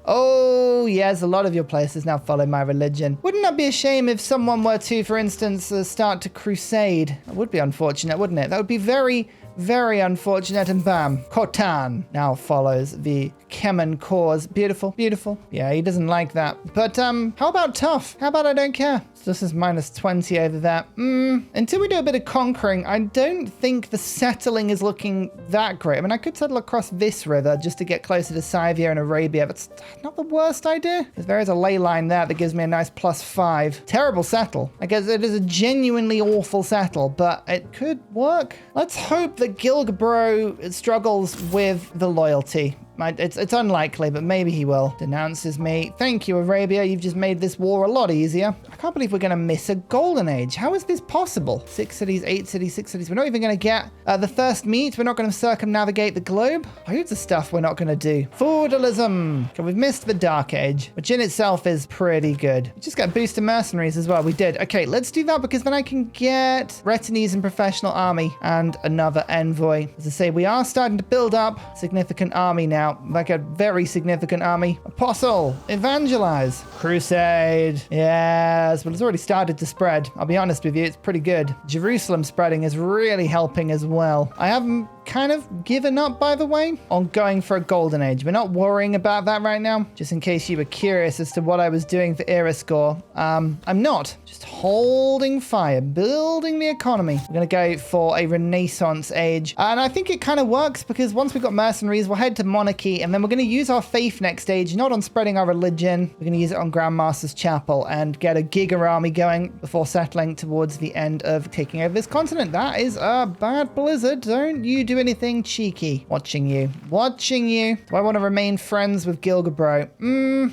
Oh, yes, a lot of your places now follow my religion. Wouldn't that be a shame if someone were to, for instance, start to crusade? That would be unfortunate, wouldn't it? That would be very, very unfortunate. And bam, Khotan now follows the Khmer cause. Beautiful, beautiful. Yeah, he doesn't like that. But how about tough? How about I don't care? So this is minus 20 over there. Until we do a bit of conquering, I don't think the settling is looking that great. I mean, I could settle across this river just to get closer to Scythia and Arabia. That's not the worst idea, because there is a ley line there that gives me a nice +5. Terrible settle. I guess it is a genuinely awful settle, but it could work. Let's hope that Gilgabro struggles with the loyalty. It's unlikely, but maybe he will. Denounces me. Thank you, Arabia. You've just made this war a lot easier. I can't believe we're going to miss a golden age. How is this possible? 6 cities, 8 cities, 6 cities. We're not even going to get the first meet. We're not going to circumnavigate the globe. Loads of stuff we're not going to do. Feudalism. Okay, we've missed the Dark Age, which in itself is pretty good. We just got boosted mercenaries as well. We did. Okay, let's do that, because then I can get retinues and professional army and another envoy. As I say, we are starting to build up a significant army now. Like a very significant army. Apostle, evangelize, crusade. Yes, but it's already started to spread. I'll be honest with you, it's pretty good. Jerusalem spreading is really helping as well. I haven't kind of given up, by the way, on going for a golden age. We're not worrying about that right now, just in case you were curious as to what I was doing for era score. I'm not. Just holding fire, building the economy. We're going to go for a Renaissance age. And I think it kind of works, because once we've got mercenaries, we'll head to monarchy, and then we're going to use our faith next stage, not on spreading our religion. We're going to use it on Grandmaster's Chapel and get a giga army going before settling towards the end of taking over this continent. That is a bad blizzard. Don't you do anything cheeky. Watching you. Watching you. Do I want to remain friends with Gilgabro?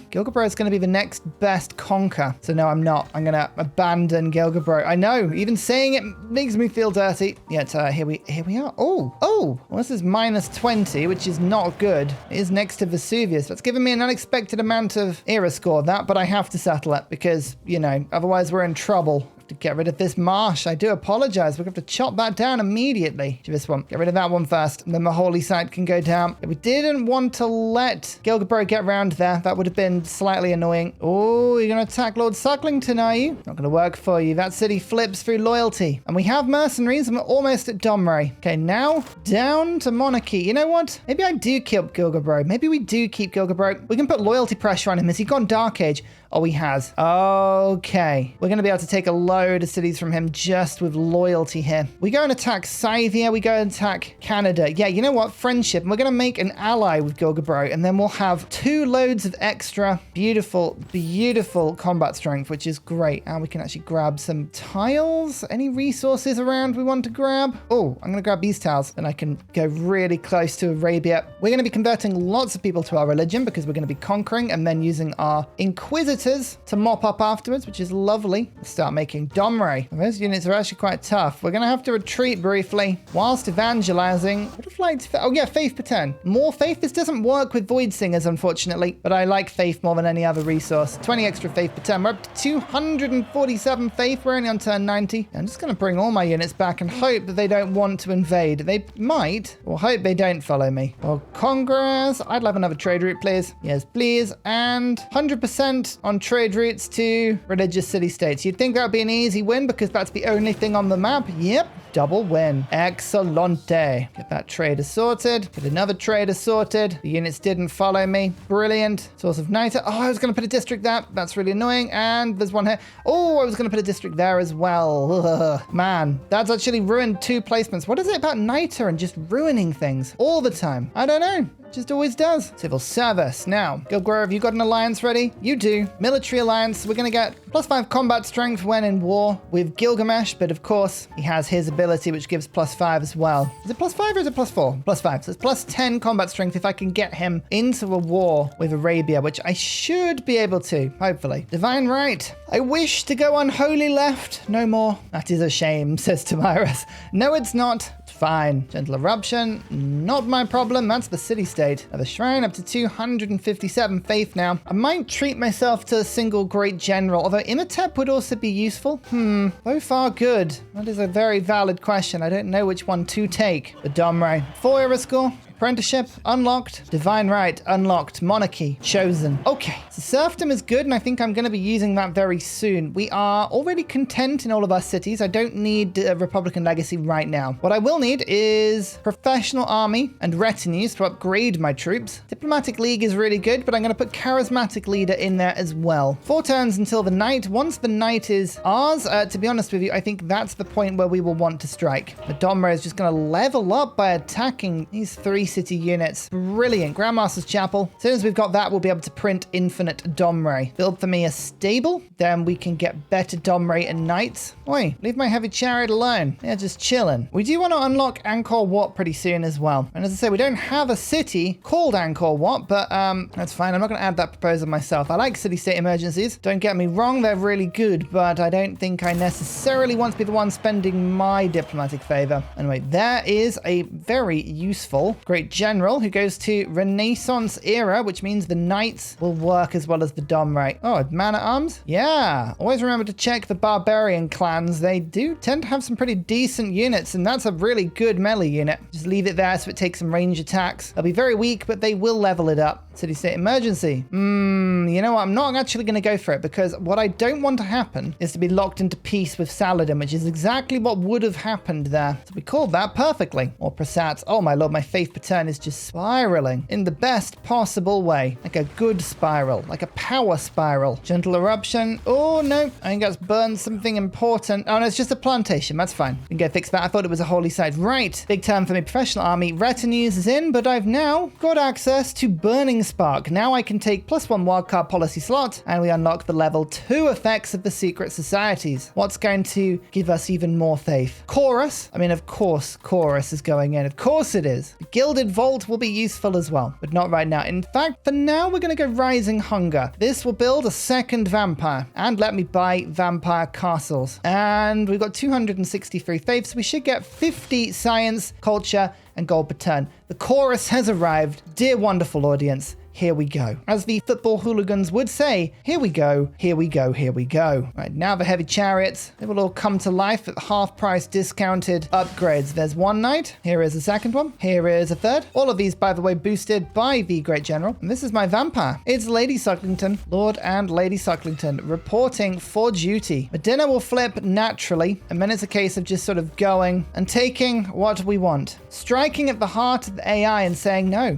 Gilgabro is going to be the next best conquer. So no, I'm not. I'm going to abandon Gilgabro. I know. Even saying it makes me feel dirty. Yet here we are. Oh. Well, this is minus 20, which is not good. It is next to Vesuvius. That's given me an unexpected amount of era score, but I have to settle it, because, you know, otherwise we're in trouble. To get rid of this marsh. I do apologize. We're going to have to chop that down immediately. Do this one. Get rid of that one first, and then the holy site can go down. If we didn't want to let Gilgabro get around there, that would have been slightly annoying. Oh, you're going to attack Lord Sucklington, are you? Not going to work for you. That city flips through loyalty. And we have mercenaries, and we're almost at Domrey. Okay, now down to monarchy. You know what? Maybe I do keep Gilgabro. Maybe we do keep Gilgabro. We can put loyalty pressure on him. Has he gone Dark Age? Oh, he has. Okay. We're going to be able to take a load of cities from him just with loyalty here. We go and attack Scythia. We go and attack Canada. Yeah, you know what? Friendship. And we're going to make an ally with Gilgabro, and then we'll have 2 loads of extra beautiful, beautiful combat strength, which is great. And we can actually grab some tiles. Any resources around we want to grab? Oh, I'm going to grab these tiles, and I can go really close to Arabia. We're going to be converting lots of people to our religion, because we're going to be conquering and then using our inquisitors to mop up afterwards, which is lovely. Let's start making getting Domre. Those units are actually quite tough. We're going to have to retreat briefly whilst evangelizing. Would have liked... Oh yeah, Faith per turn. More Faith. This doesn't work with Void Singers, unfortunately, but I like Faith more than any other resource. 20 extra Faith per turn. We're up to 247 Faith. We're only on turn 90. I'm just going to bring all my units back and hope that they don't want to invade. They might, or hope they don't follow me. Well, Congress, I'd love another trade route, please. Yes, please. And 100% on trade routes to religious city-states. You'd think that would be an easy win because that's the only thing on the map. Yep. Double win. Excelente. Get that trader sorted. Get another trader sorted. The units didn't follow me. Brilliant. Source of Niter. Oh, I was going to put a district there. That's really annoying. And there's one here. Oh, I was going to put a district there as well. Ugh. Man, that's actually ruined 2 placements. What is it about Niter and just ruining things all the time? I don't know. Just always does. Civil service. Now, Gilgrove, have you got an alliance ready? You do. Military alliance. We're going to get +5 combat strength when in war with Gilgamesh, but of course, he has his ability, which gives +5 as well. Is it +5 or is it +4? +5. So it's +10 combat strength if I can get him into a war with Arabia, which I should be able to, hopefully. Divine right. I wish to go unholy left. No more. That is a shame, says Tamiris. No, it's not. It's fine. Gentle eruption. Not my problem. That's the city-state. Of a shrine up to 257 faith now. I might treat myself to a single great general, although Imhotep would also be useful. So far good. That is a very valid question. I don't know which one to take. The Domre. 4 era score. Apprenticeship, unlocked. Divine right, unlocked. Monarchy, chosen. Okay, so serfdom is good, and I think I'm going to be using that very soon. We are already content in all of our cities. I don't need a Republican legacy right now. What I will need is professional army and retinues to upgrade my troops. Diplomatic League is really good, but I'm going to put charismatic leader in there as well. 4 turns until the night. Once the night is ours, to be honest with you, I think that's the point where we will want to strike. The Domre is just going to level up by attacking these 3 city units. Brilliant. Grandmaster's Chapel. As soon as we've got that, we'll be able to print infinite Domre. Build for me a stable. Then we can get better Domre and knights. Oi, leave my heavy chariot alone. Yeah, just chilling. We do want to unlock Angkor Wat pretty soon as well. And as I say, we don't have a city called Angkor Wat, but that's fine. I'm not going to add that proposal myself. I like city-state emergencies. Don't get me wrong, they're really good, but I don't think I necessarily want to be the one spending my diplomatic favor. Anyway, there is a very useful great general who goes to Renaissance era, which means the knights will work as well as the Domre. Oh, man-at-arms? Yeah. Always remember to check the barbarian clans. They do tend to have some pretty decent units, and that's a really good melee unit. Just leave it there so it takes some range attacks. They'll be very weak, but they will level it up. City-state emergency. You know what? I'm not actually going to go for it because what I don't want to happen is to be locked into peace with Saladin, which is exactly what would have happened there. So we called that perfectly. Or Prasat. Oh my lord, my faith per turn is just spiraling in the best possible way. Like a good spiral. Like a power spiral. Gentle eruption. Oh no, I think that's burned something important. Oh no, it's just a plantation. That's fine. We can go fix that. I thought it was a holy site. Right. Big turn for me. Professional army. Retinues is in, but I've now got access to Burning Spark. Now I can take +1 wildcard policy slot, and we unlock the level 2 effects of the secret societies. What's going to give us even more faith? Chorus. I mean, of course, Chorus is going in. Of course it is. The Gilded Vault will be useful as well, but not right now. In fact, for now, we're going to go Rising Hunger. This will build a second vampire, and let me buy vampire castles. And we've got 263 faith, so we should get 50 science, culture, and gold per turn. The chorus has arrived. Dear wonderful audience, here we go. As the football hooligans would say, here we go, here we go, here we go. Right, now the heavy chariots, they will all come to life at half price discounted upgrades. There's one knight. Here is a second one. Here is a third. All of these, by the way, boosted by the Great General. And this is my vampire. It's Lady Sucklington, Lord and Lady Sucklington, reporting for duty. Medina will flip naturally, and then it's a case of just sort of going and taking what we want. Striking at the heart of the AI and saying, no,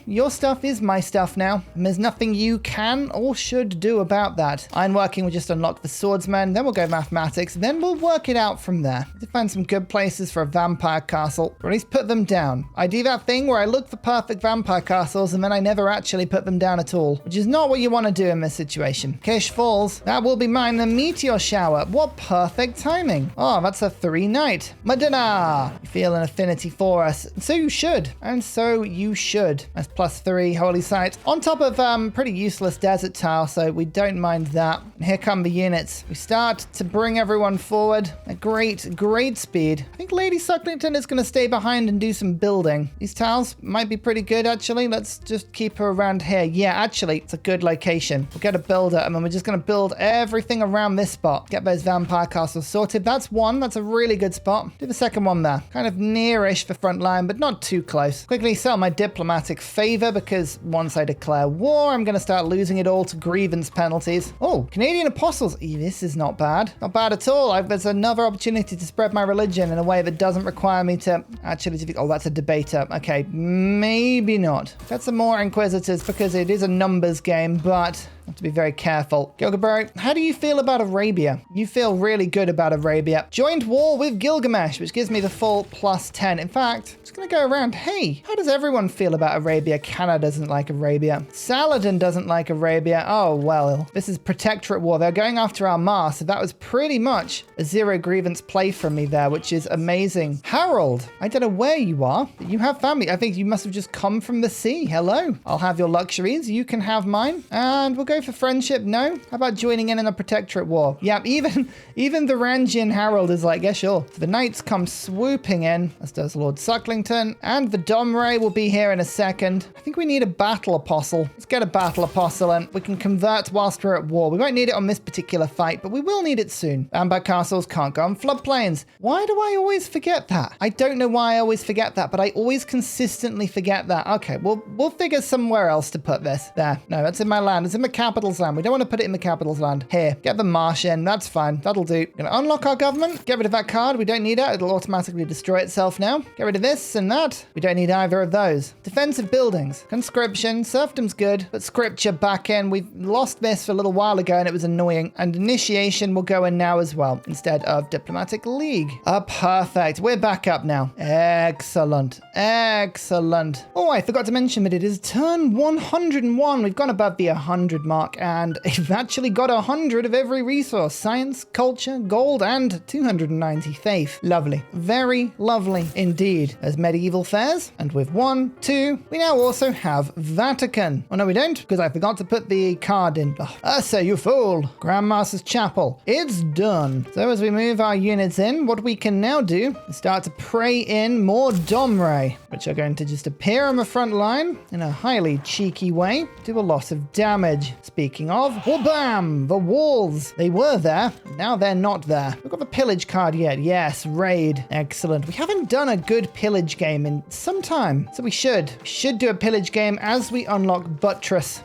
your stuff is my stuff now. And there's nothing you can or should do about that. Ironworking will just unlock the swordsman, then we'll go mathematics, then we'll work it out from there. To find some good places for a vampire castle, or at least put them down. I do that thing where I look for perfect vampire castles and then I never actually put them down at all, which is not what you want to do in this situation. Kish Falls, that will be mine. The meteor shower, what perfect timing. Oh, that's a 3 knight. Medina, you feel an affinity for us. So you should, and so you should. That's +3 holy site right. On top of pretty useless desert tile, so we don't mind that. And here come the units. We start to bring everyone forward at great speed. I think Lady Sucklington is going to stay behind and do some building. These tiles might be pretty good, actually. Let's just keep her around here. Yeah, actually, it's a good location. We'll get a builder, and then we're just going to build everything around this spot. Get those vampire castles sorted. That's one. That's a really good spot. Do the second one there. Kind of nearish for front line, but not too close. Quickly sell my diplomatic favor, because once I declare war, I'm going to start losing it all to grievance penalties. Oh, Canadian apostles. This is not bad. Not bad at all. There's another opportunity to spread my religion in a way that doesn't require me to actually defeat. Oh, that's a debater. Okay, maybe not. Get some more inquisitors because it is a numbers game, but have to be very careful. Gilgamesh, how do you feel about Arabia? You feel really good about Arabia. Joined war with Gilgamesh, which gives me the full +10. In fact, I'm just going to go around. Hey, how does everyone feel about Arabia? Canada doesn't like Arabia. Saladin doesn't like Arabia. Oh, well, this is Protectorate War. They're going after Armagh, so that was pretty much a zero grievance play from me there, which is amazing. Harold, I don't know where you are, but you have family. I think you must have just come from the sea. Hello. I'll have your luxuries. You can have mine. And we'll go for friendship. No? How about joining in a Protectorate War? Yeah, even the Rangian Harold is like, yeah, sure. So the knights come swooping in, as does Lord Sucklington, and the Domray will be here in a second. I think we need a battle apostle. Let's get a battle apostle and we can convert whilst we're at war. We won't need it on this particular fight, but we will need it soon. Amber castles can't go on floodplains. Why do I always forget that? I don't know why I always forget that, but I always consistently forget that. Okay, we'll figure somewhere else to put this. There. No, that's in my land. It's in the capital's land. We don't want to put it in the capital's land. Here, get the marsh in. That's fine. That'll do. Gonna unlock our government. Get rid of that card. We don't need it. It'll automatically destroy itself now. Get rid of this and that. We don't need either of those. Defensive buildings. Conscription. Serfdom's good, but scripture back in. We've lost this for a little while ago and it was annoying. And initiation will go in now as well, instead of diplomatic league. Perfect. We're back up now. Excellent. Excellent. Oh, I forgot to mention that it is turn 101. We've gone above the 100 mark and we've actually got 100 of every resource. Science, culture, gold, and 290 faith. Lovely. Very lovely indeed. There's medieval fairs, and with 1, 2, we now also have Vatican. Oh no, we don't, because I forgot to put the card in. Oh, so you fool. Grandmaster's Chapel. It's done. So as we move our units in, what we can now do is start to pray in more Domray, which are going to just appear on the front line in a highly cheeky way, do a lot of damage. Speaking of, wha-bam! The walls. They were there. Now they're not there. We've got the pillage card yet. Yes, raid. Excellent. We haven't done a good pillage game in some time, so we should. We should do a pillage game as we unlock Buttress.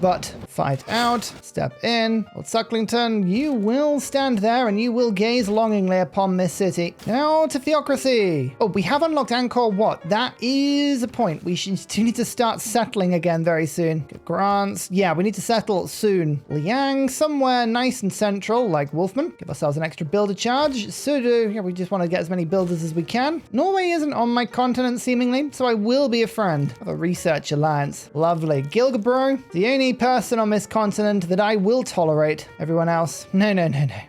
But fight out. Step in. Lord Sucklington, you will stand there and you will gaze longingly upon this city. Now to theocracy. Oh, we have unlocked Angkor Wat. That is a point. We do need to start settling again very soon. Get grants. Yeah, we need to settle soon. Liang, somewhere nice and central, like Wolfman. Give ourselves an extra builder charge. Sudu, yeah, we just want to get as many builders as we can. Norway isn't on my continent, seemingly, so I will be a friend of a research alliance. Lovely. Gilgabro, the only person on this continent that I will tolerate. Everyone else, no.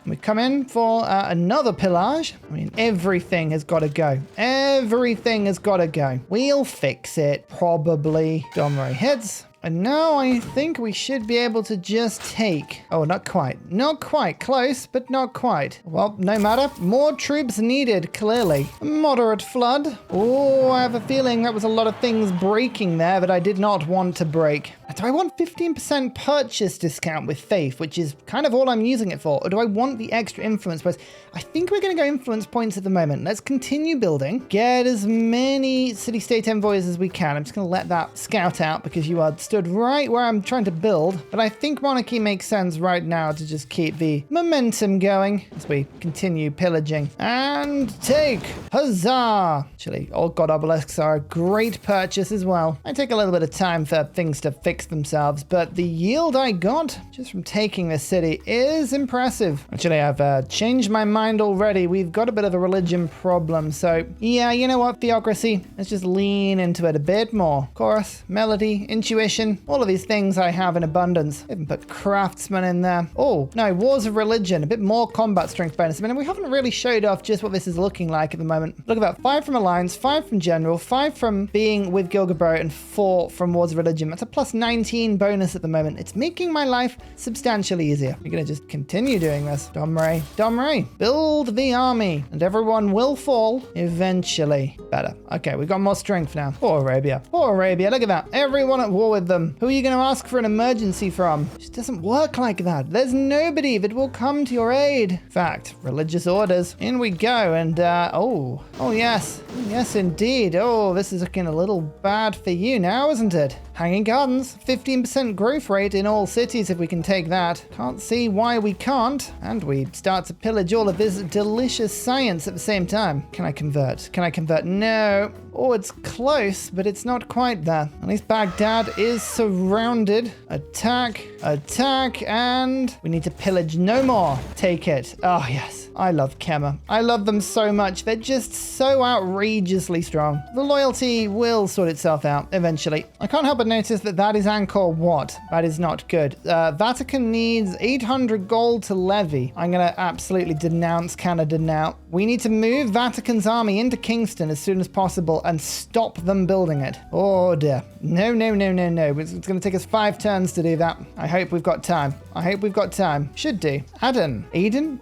We come in for another pillage. I mean, everything has got to go. Everything has got to go. We'll fix it, probably. Domray hits. And now I think we should be able to just take... Oh, not quite. Not quite. Close, but not quite. Well, no matter. More troops needed, clearly. A moderate flood. Oh, I have a feeling that was a lot of things breaking there that I did not want to break. Do I want 15% purchase discount with Faith, which is kind of all I'm using it for? Or do I want the extra influence points? I think we're going to go influence points at the moment. Let's continue building. Get as many city-state envoys as we can. I'm just going to let that scout out because you are stood right where I'm trying to build. But I think monarchy makes sense right now to just keep the momentum going as we continue pillaging. And take! Huzzah! Actually, old God obelisks are a great purchase as well. I take a little bit of time for things to fix fix themselves, but the yield I got just from taking this city is impressive. Actually, I've changed my mind already. We've got a bit of a religion problem, so yeah, you know what, theocracy, let's just lean into it a bit more. Chorus, melody, intuition, all of these things I have in abundance. Even put craftsman in there. Oh, no, wars of religion, a bit more combat strength bonus. I mean, we haven't really showed off just what this is looking like at the moment. Look at that, 5 from alliance, 5 from general, 5 from being with Gilgabro, and 4 from wars of religion. That's a plus 19 bonus at the moment. It's making my life substantially easier. We're gonna just continue doing this. Domray, Domray, build the army, and everyone will fall eventually. Better. Okay, we've got more strength now. Poor Arabia. Poor Arabia, look at that. Everyone at war with them. Who are you gonna ask for an emergency from? It just doesn't work like that. There's nobody that will come to your aid. Fact, religious orders. In we go, and oh yes. Yes, indeed. Oh, this is looking a little bad for you now, isn't it? Hanging Gardens, 15% growth rate in all cities if we can take that. Can't see why we can't. And we start to pillage all of this delicious science at the same time. Can I convert? Can I convert? No. Oh, it's close, but it's not quite there. At least Baghdad is surrounded. Attack, attack, and we need to pillage no more. Take it. Oh, yes. I love Khmer. I love them so much. They're just so outrageously strong. The loyalty will sort itself out eventually. I can't help but notice that that is Angkor Wat. That is not good. Vatican needs 800 gold to levy. I'm going to absolutely denounce Canada now. We need to move Vatican's army into Kingston as soon as possible and stop them building it. Oh dear. No, no, no, no, no. It's going to take us 5 turns to do that. I hope we've got time. I hope we've got time. Should do. Aden,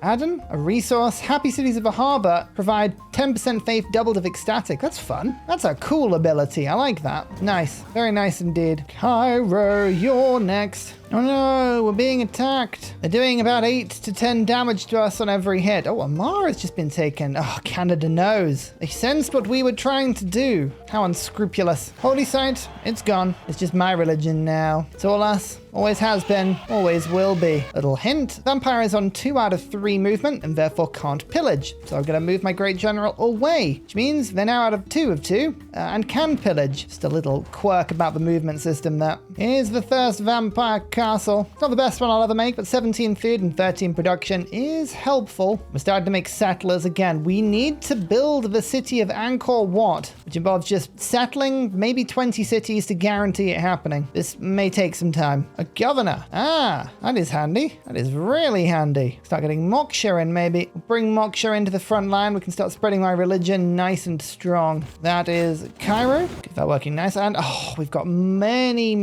a resource. Happy Cities of a Harbor provide 10% faith doubled of ecstatic. That's fun. That's a cool ability. I like that. Nice. Very nice indeed. Cairo, you're next. Oh no, we're being attacked. They're doing about 8 to 10 damage to us on every hit. Oh, Amara has just been taken. Oh, Canada knows. They sensed what we were trying to do. How unscrupulous. Holy site, it's gone. It's just my religion now. It's all us. Always has been, always will be. Little hint, Vampire is on 2 out of 3 movement and therefore can't pillage. So I'm going to move my Great General away, which means they're now out of 2 of 2 and can pillage. Just a little quirk about the movement system there. Here's the first Vampire Castle. It's not the best one I'll ever make, but 17 food and 13 production is helpful. We're starting to make settlers again. We need to build the city of Angkor Wat, which involves just settling maybe 20 cities to guarantee it happening. This may take some time. A governor. Ah, that is handy. That is really handy. Start getting Moksha in maybe. Bring Moksha into the front line. We can start spreading my religion nice and strong. That is Cairo. Get that working nice. And oh, we've got many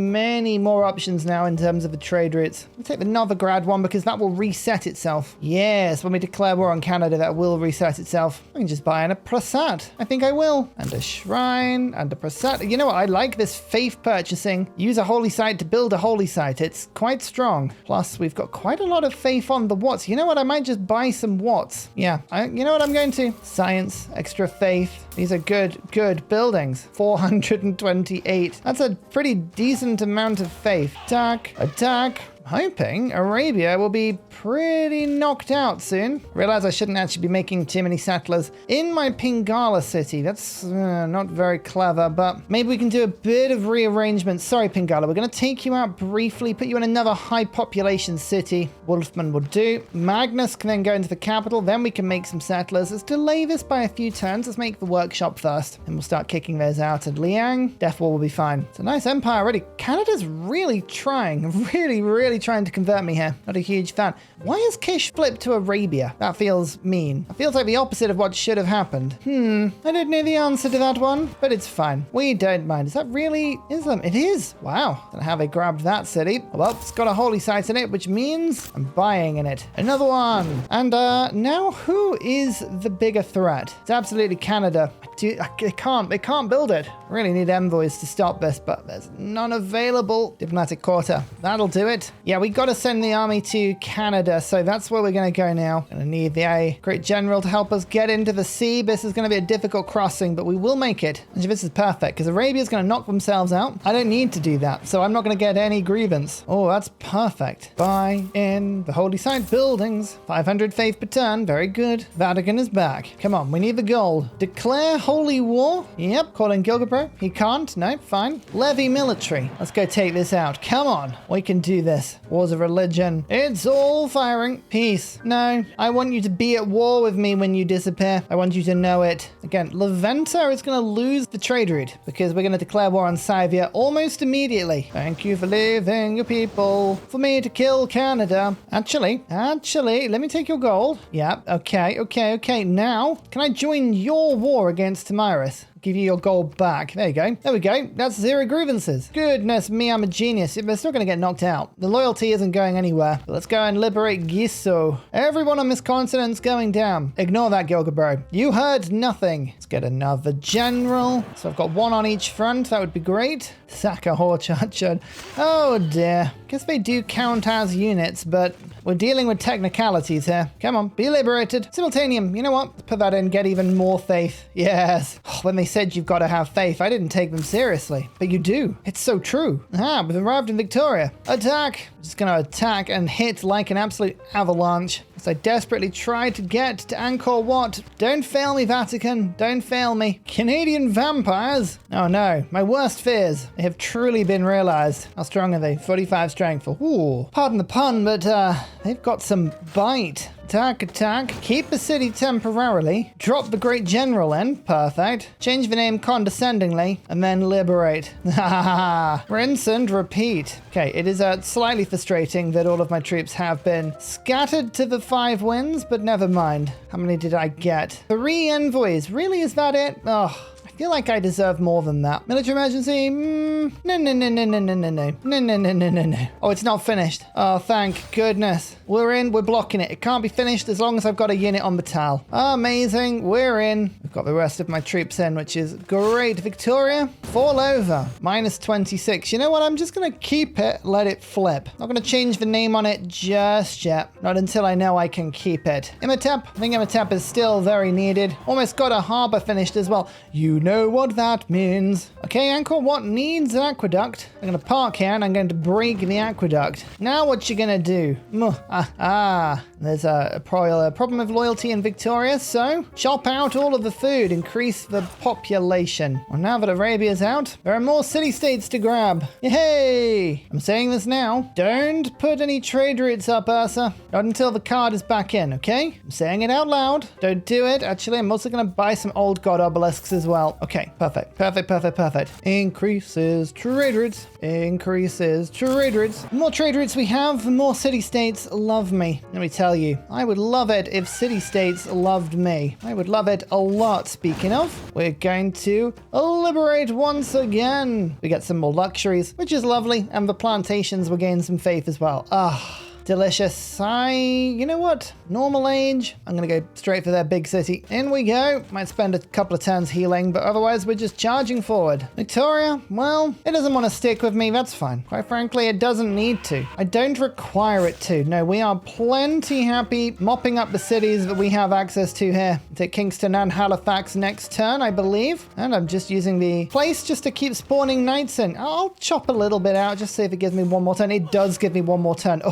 more options now in terms of the trade routes. We'll take the Novigrad one because that will reset itself. Yes, when we declare war on Canada, that will reset itself. I can just buy in a Prasat. I think I will. And a shrine and a Prasat. You know what? I like this faith purchasing. Use a holy site to build a holy site. It's quite strong. Plus, we've got quite a lot of faith on the Watts. You know what? I might just buy some Watts. Yeah, you know what I'm going to? Science, extra faith. These are good buildings. 428. That's a pretty decent amount of faith. Attack. Hoping Arabia will be pretty knocked out soon. Realize I shouldn't actually be making too many settlers in my Pingala city. That's not very clever, but maybe we can do a bit of rearrangement. Sorry, Pingala, we're going to take you out briefly, put you in another high population city. Wolfman will do. Magnus can then go into the capital. Then we can make some settlers. Let's delay this by a few turns. Let's make the workshop first, and we'll start kicking those out. And Liang, Deathwall will be fine. It's a nice empire already. Canada's really trying, really trying to convert me here. Not a huge fan. Why has Kish flipped to Arabia? That feels mean. That feels like the opposite of what should have happened. I don't know the answer to that one, but it's fine. We don't mind. Is that really Islam? It is. Wow. Don't know how they grabbed that city. Well, it's got a holy site in it, which means I'm buying in it. Another one. And now who is the bigger threat? It's absolutely Canada. They can't build it. I really need envoys to stop this, but there's none available. Diplomatic quarter. That'll do it. Yeah, we got to send the army to Canada, so that's where we're going to go now. Going to need the Great General to help us get into the sea. This is going to be a difficult crossing, but we will make it. And this is perfect, because Arabia's going to knock themselves out. I don't need to do that, so I'm not going to get any grievance. Oh, that's perfect. Buy in the holy site buildings. 500 faith per turn. Very good. Vatican is back. Come on, we need the gold. Declare holy war? Yep, calling Gilgabro. He can't. No, fine. Levy military. Let's go take this out. Come on. We can do this. Wars of religion. It's all firing. Peace. No, I want you to be at war with me when you disappear. I want you to know it. Again, Leventa is going to lose the trade route because we're going to declare war on Scythia almost immediately. Thank you for leaving your people for me to kill Canada. Actually, let me take your gold. Yeah, okay. Now, can I join your war against Tamiris? Give you your gold back. There you go. There we go. That's 0 grievances. Goodness me, I'm a genius. They're still going to get knocked out. The loyalty isn't going anywhere. But let's go and liberate Giso. Everyone on this continent's going down. Ignore that, Gilgabro. You heard nothing. Let's get another general. So I've got 1 on each front. That would be great. Saka Horchard. Oh dear. Guess they do count as units, but we're dealing with technicalities here. Come on, be liberated. Simultaneum, you know what? Let's put that in, get even more faith. Yes. When they said you've got to have faith, I didn't take them seriously. But you do. It's so true. We've arrived in Victoria. Attack. I'm just going to attack and hit like an absolute avalanche. As I desperately try to get to Angkor Wat. Don't fail me, Vatican. Don't fail me. Canadian vampires. Oh no, my worst fears. They have truly been realized. How strong are they? 45 strength. Ooh, pardon the pun, but they've got some bite. Attack. Keep the city temporarily. Drop the great general in. Perfect. Change the name condescendingly. And then liberate. Rinse and repeat. Okay, it is slightly frustrating that all of my troops have been scattered to the 5 winds, but never mind. How many did I get? 3 envoys. Really, is that it? Oh. I feel like I deserve more than that. Military emergency? No. Oh, it's not finished. Oh, thank goodness. We're in. We're blocking it. It can't be finished as long as I've got a unit on Batal. Amazing. We're in. I've got the rest of my troops in, which is great. Victoria, fall over. Minus 26. You know what? I'm just going to keep it. Let it flip. Not going to change the name on it just yet. Not until I know I can keep it. Imhotep. I think Imhotep is still very needed. Almost got a harbor finished as well. You know what that means. Okay, Angkor Wat needs an aqueduct. I'm going to park here and I'm going to break the aqueduct. Now what you going to do? There's a problem of loyalty in Victoria, so chop out all of the food, increase the population. Well, now that Arabia's out, there are more city-states to grab. Yay! I'm saying this now. Don't put any trade routes up, Ursa. Not until the card is back in, okay? I'm saying it out loud. Don't do it. Actually, I'm also going to buy some old god obelisks as well. Okay, perfect. Increases trade routes. Increases trade routes. The more trade routes we have, the more city-states love me. Let me tell you, I would love it if city-states loved me. I would love it a lot. Speaking of, we're going to liberate once again. We get some more luxuries, which is lovely, and the plantations will gain some faith as well. Delicious. You know what? Normal age. I'm going to go straight for their big city. In we go. Might spend a couple of turns healing, but otherwise we're just charging forward. Victoria, well, it doesn't want to stick with me. That's fine. Quite frankly, it doesn't need to. I don't require it to. No, we are plenty happy mopping up the cities that we have access to here. Take Kingston and Halifax next turn, I believe. And I'm just using the place just to keep spawning knights in. I'll chop a little bit out, just see if it gives me one more turn. It does give me one more turn.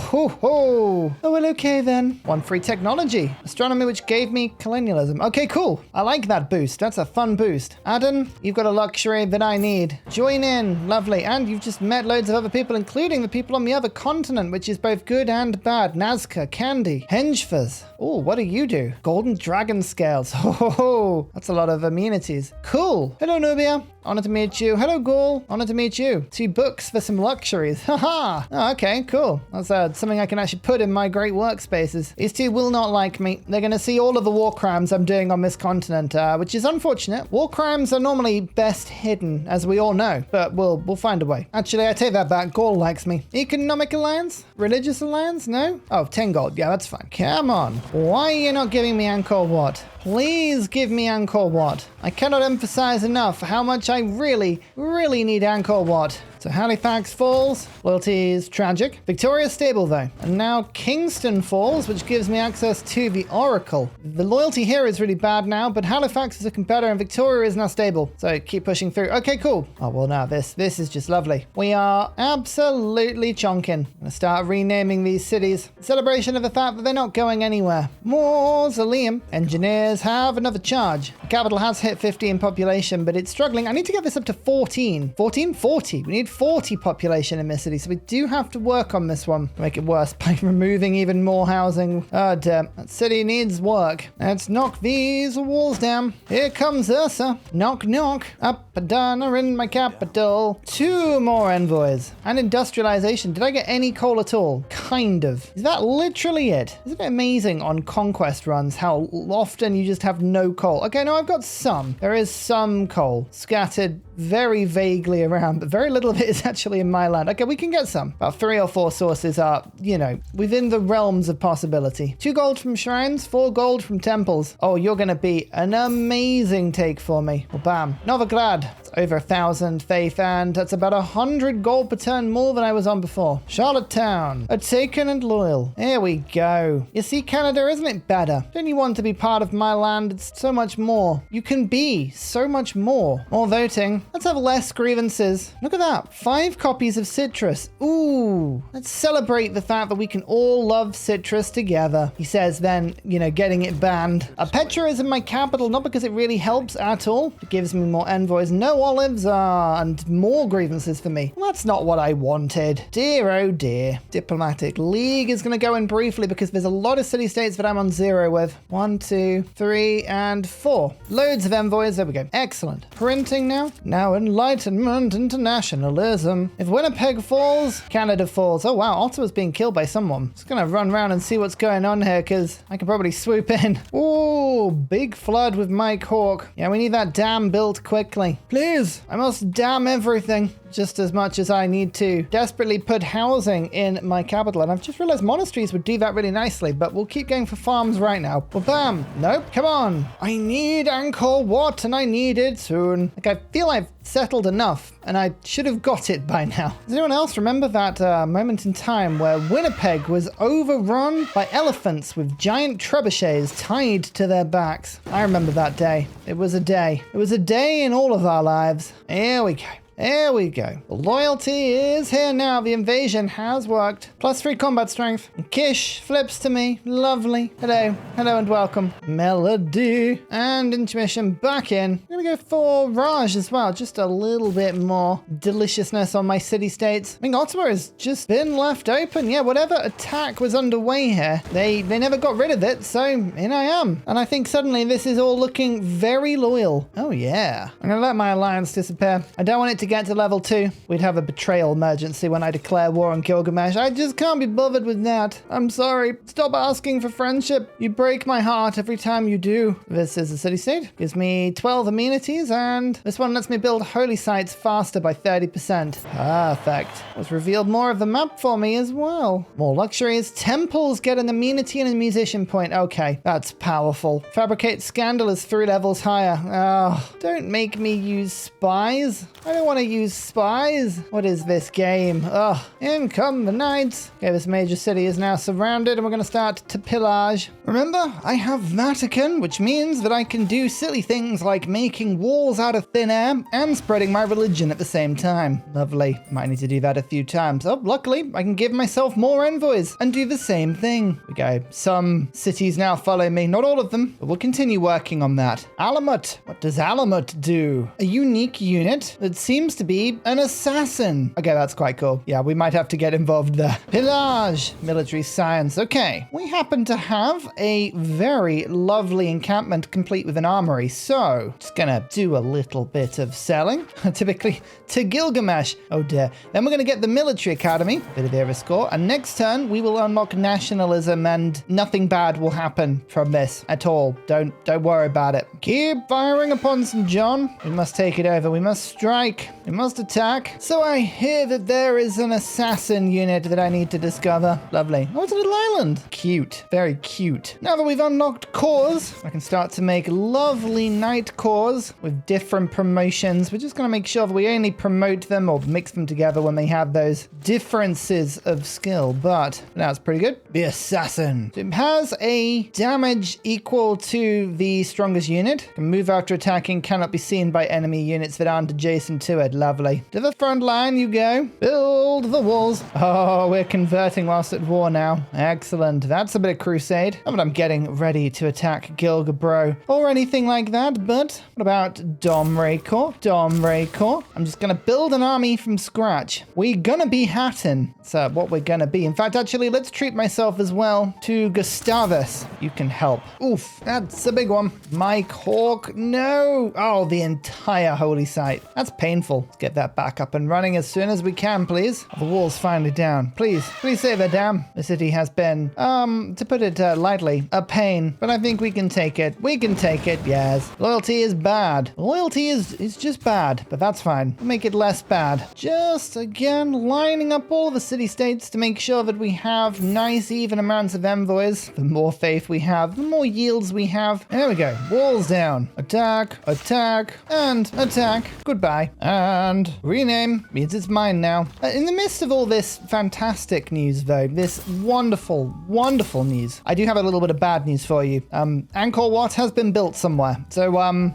Oh, well, okay then. 1 free technology. Astronomy, which gave me colonialism. Okay, cool. I like that boost. That's a fun boost. Adam, you've got a luxury that I need. Join in. Lovely. And you've just met loads of other people, including the people on the other continent, which is both good and bad. Nazca, Candy, Hengefers. Oh, what do you do? Golden dragon scales. Oh, that's a lot of amenities. Cool. Hello, Nubia. Honor to meet you. Hello, Gaul. Honor to meet you. 2 books for some luxuries. Haha. Oh, okay, cool. That's something I can actually put in my great workspaces. These 2 will not like me. They're going to see all of the war crimes I'm doing on this continent, which is unfortunate. War crimes are normally best hidden, as we all know, but we'll find a way. Actually, I take that back. Gaul likes me. Economic alliance? Religious alliance? No? Oh, 10 gold. Yeah, that's fine. Come on. Why are you not giving me Angkor Wat? Please give me Angkor Wat. I cannot emphasize enough how much I really, really need Angkor Wat. So Halifax falls. Loyalty is tragic. Victoria's stable though. And now Kingston falls, which gives me access to the Oracle. The loyalty here is really bad now, but Halifax is a competitor and Victoria is now stable. So keep pushing through. Okay, cool. Oh, well now this is just lovely. We are absolutely chonkin. I'm gonna start renaming these cities. Celebration of the fact that they're not going anywhere. Mausoleum. Engineers envoys have another charge. The capital has hit 50 in population, but it's struggling. I need to get this up to 14. 14? 40. We need 40 population in this city, so we do have to work on this one to make it worse by removing even more housing. Oh, damn. That city needs work. Let's knock these walls down. Here comes Ursa. Knock, knock. Up a downer in my capital. 2 more envoys. And industrialization. Did I get any coal at all? Kind of. Is that literally it? Isn't it amazing on conquest runs how often you just have no coal? Okay, no, I've got some. There is some coal scattered very vaguely around, but very little of it is actually in my land. Okay, we can get some. About 3 or 4 sources are, you know, within the realms of possibility. 2 gold from shrines, 4 gold from temples. Oh, you're going to be an amazing take for me. Well, bam. Novigrad. It's over 1,000 faith, and that's about 100 gold per turn more than I was on before. Charlottetown. A taken and loyal. There we go. You see, Canada, isn't it better? Don't you want to be part of my land? It's so much more. You can be so much more. More voting. Let's have less grievances. Look at that. 5 copies of citrus. Ooh. Let's celebrate the fact that we can all love citrus together. He says then, you know, getting it banned. Petra is in my capital, not because it really helps at all. It gives me more envoys. No olives and more grievances for me. Well, that's not what I wanted. Dear, oh dear. Diplomatic League is going to go in briefly because there's a lot of city-states that I'm on 0 with. 1, 2, 3, and 4. Loads of envoys. There we go. Excellent. Printing now. Now Enlightenment Internationalism. If Winnipeg falls, Canada falls. Oh wow, Ottawa's being killed by someone. Just gonna run around and see what's going on here because I can probably swoop in. Ooh, big flood with Mike Hawk. Yeah, we need that dam built quickly. Please, I must dam everything. Just as much as I need to desperately put housing in my capital. And I've just realized monasteries would do that really nicely, but we'll keep going for farms right now. Well, bam. Nope. Come on. I need Angkor Wat and I need it soon. Like, I feel I've settled enough and I should have got it by now. Does anyone else remember that moment in time where Winnipeg was overrun by elephants with giant trebuchets tied to their backs? I remember that day. It was a day. It was a day in all of our lives. Here we go. There we go. The loyalty is here now. The invasion has worked. +3 combat strength. And Kish flips to me. Lovely. Hello. Hello and welcome. Melody. And intermission back in. I'm going to go for Raj as well. Just a little bit more deliciousness on my city-states. I mean, Ottawa has just been left open. Yeah, whatever attack was underway here, they never got rid of it. So in I am. And I think suddenly this is all looking very loyal. Oh, yeah. I'm going to let my alliance disappear. I don't want it to get to level 2. We'd have a betrayal emergency when I declare war on Gilgamesh. I just can't be bothered with that. I'm sorry. Stop asking for friendship. You break my heart every time you do. This is a city-state. Gives me 12 amenities, and this one lets me build holy sites faster by 30%. Perfect. It's revealed more of the map for me as well. More luxuries. Temples get an amenity and a musician point. Okay, that's powerful. Fabricate Scandal is 3 levels higher. Oh, don't make me use spies. I don't want to use spies. What is this game? Ugh. In come the knights. Okay, this major city is now surrounded and we're going to start to pillage. Remember, I have Vatican, which means that I can do silly things like making walls out of thin air and spreading my religion at the same time. Lovely. Might need to do that a few times. Oh, luckily, I can give myself more envoys and do the same thing. We go. Some cities now follow me. Not all of them, but we'll continue working on that. Alamut. What does Alamut do? A unique unit that seems to be an assassin. Okay, that's quite cool. Yeah, we might have to get involved there. Pillage, military science. Okay, we happen to have a very lovely encampment complete with an armory. So, just gonna do a little bit of selling, typically to Gilgamesh. Oh dear. Then we're gonna get the military academy, bit of air score, and next turn we will unlock nationalism and nothing bad will happen from this at all. Don't worry about it. Keep firing upon St. John. We must take it over. We must strike. We must attack. So I hear that there is an assassin unit that I need to discover. Lovely. Oh, it's a little island. Cute. Very cute. Now that we've unlocked cores, I can start to make lovely knight cores with different promotions. We're just going to make sure that we only promote them or mix them together when they have those differences of skill. But now it's pretty good. The assassin. So it has a damage equal to the strongest unit. Can move after attacking. Cannot be seen by enemy units that aren't adjacent to do it. Lovely. To the front line you go. Build the walls. Oh, we're converting whilst at war now. Excellent. That's a bit of crusade. Not that I'm getting ready to attack Gilgabro or anything like that, but what about Domrekor? Domrekor. I'm just going to build an army from scratch. We're going to be Hatton. So what we're going to be. In fact, actually, let's treat myself as well to Gustavus. You can help. Oof, that's a big one. Mike Hawk. No. Oh, the entire holy site. That's painful. Let's get that back up and running as soon as we can, please. The wall's finally down. Please say they're down. The city has been, to put it lightly, a pain, but I think we can take it. We can take it, yes. Loyalty is bad. Loyalty is just bad, but that's fine. We'll make it less bad. Just, again, lining up all the city-states to make sure that we have nice, even amounts of envoys. The more faith we have, the more yields we have. And there we go. Walls down. Attack, attack, and attack. Goodbye. And rename means it's mine now. In the midst of all this fantastic news, though, this wonderful, wonderful news, I do have a little bit of bad news for you. Angkor Wat has been built somewhere. So,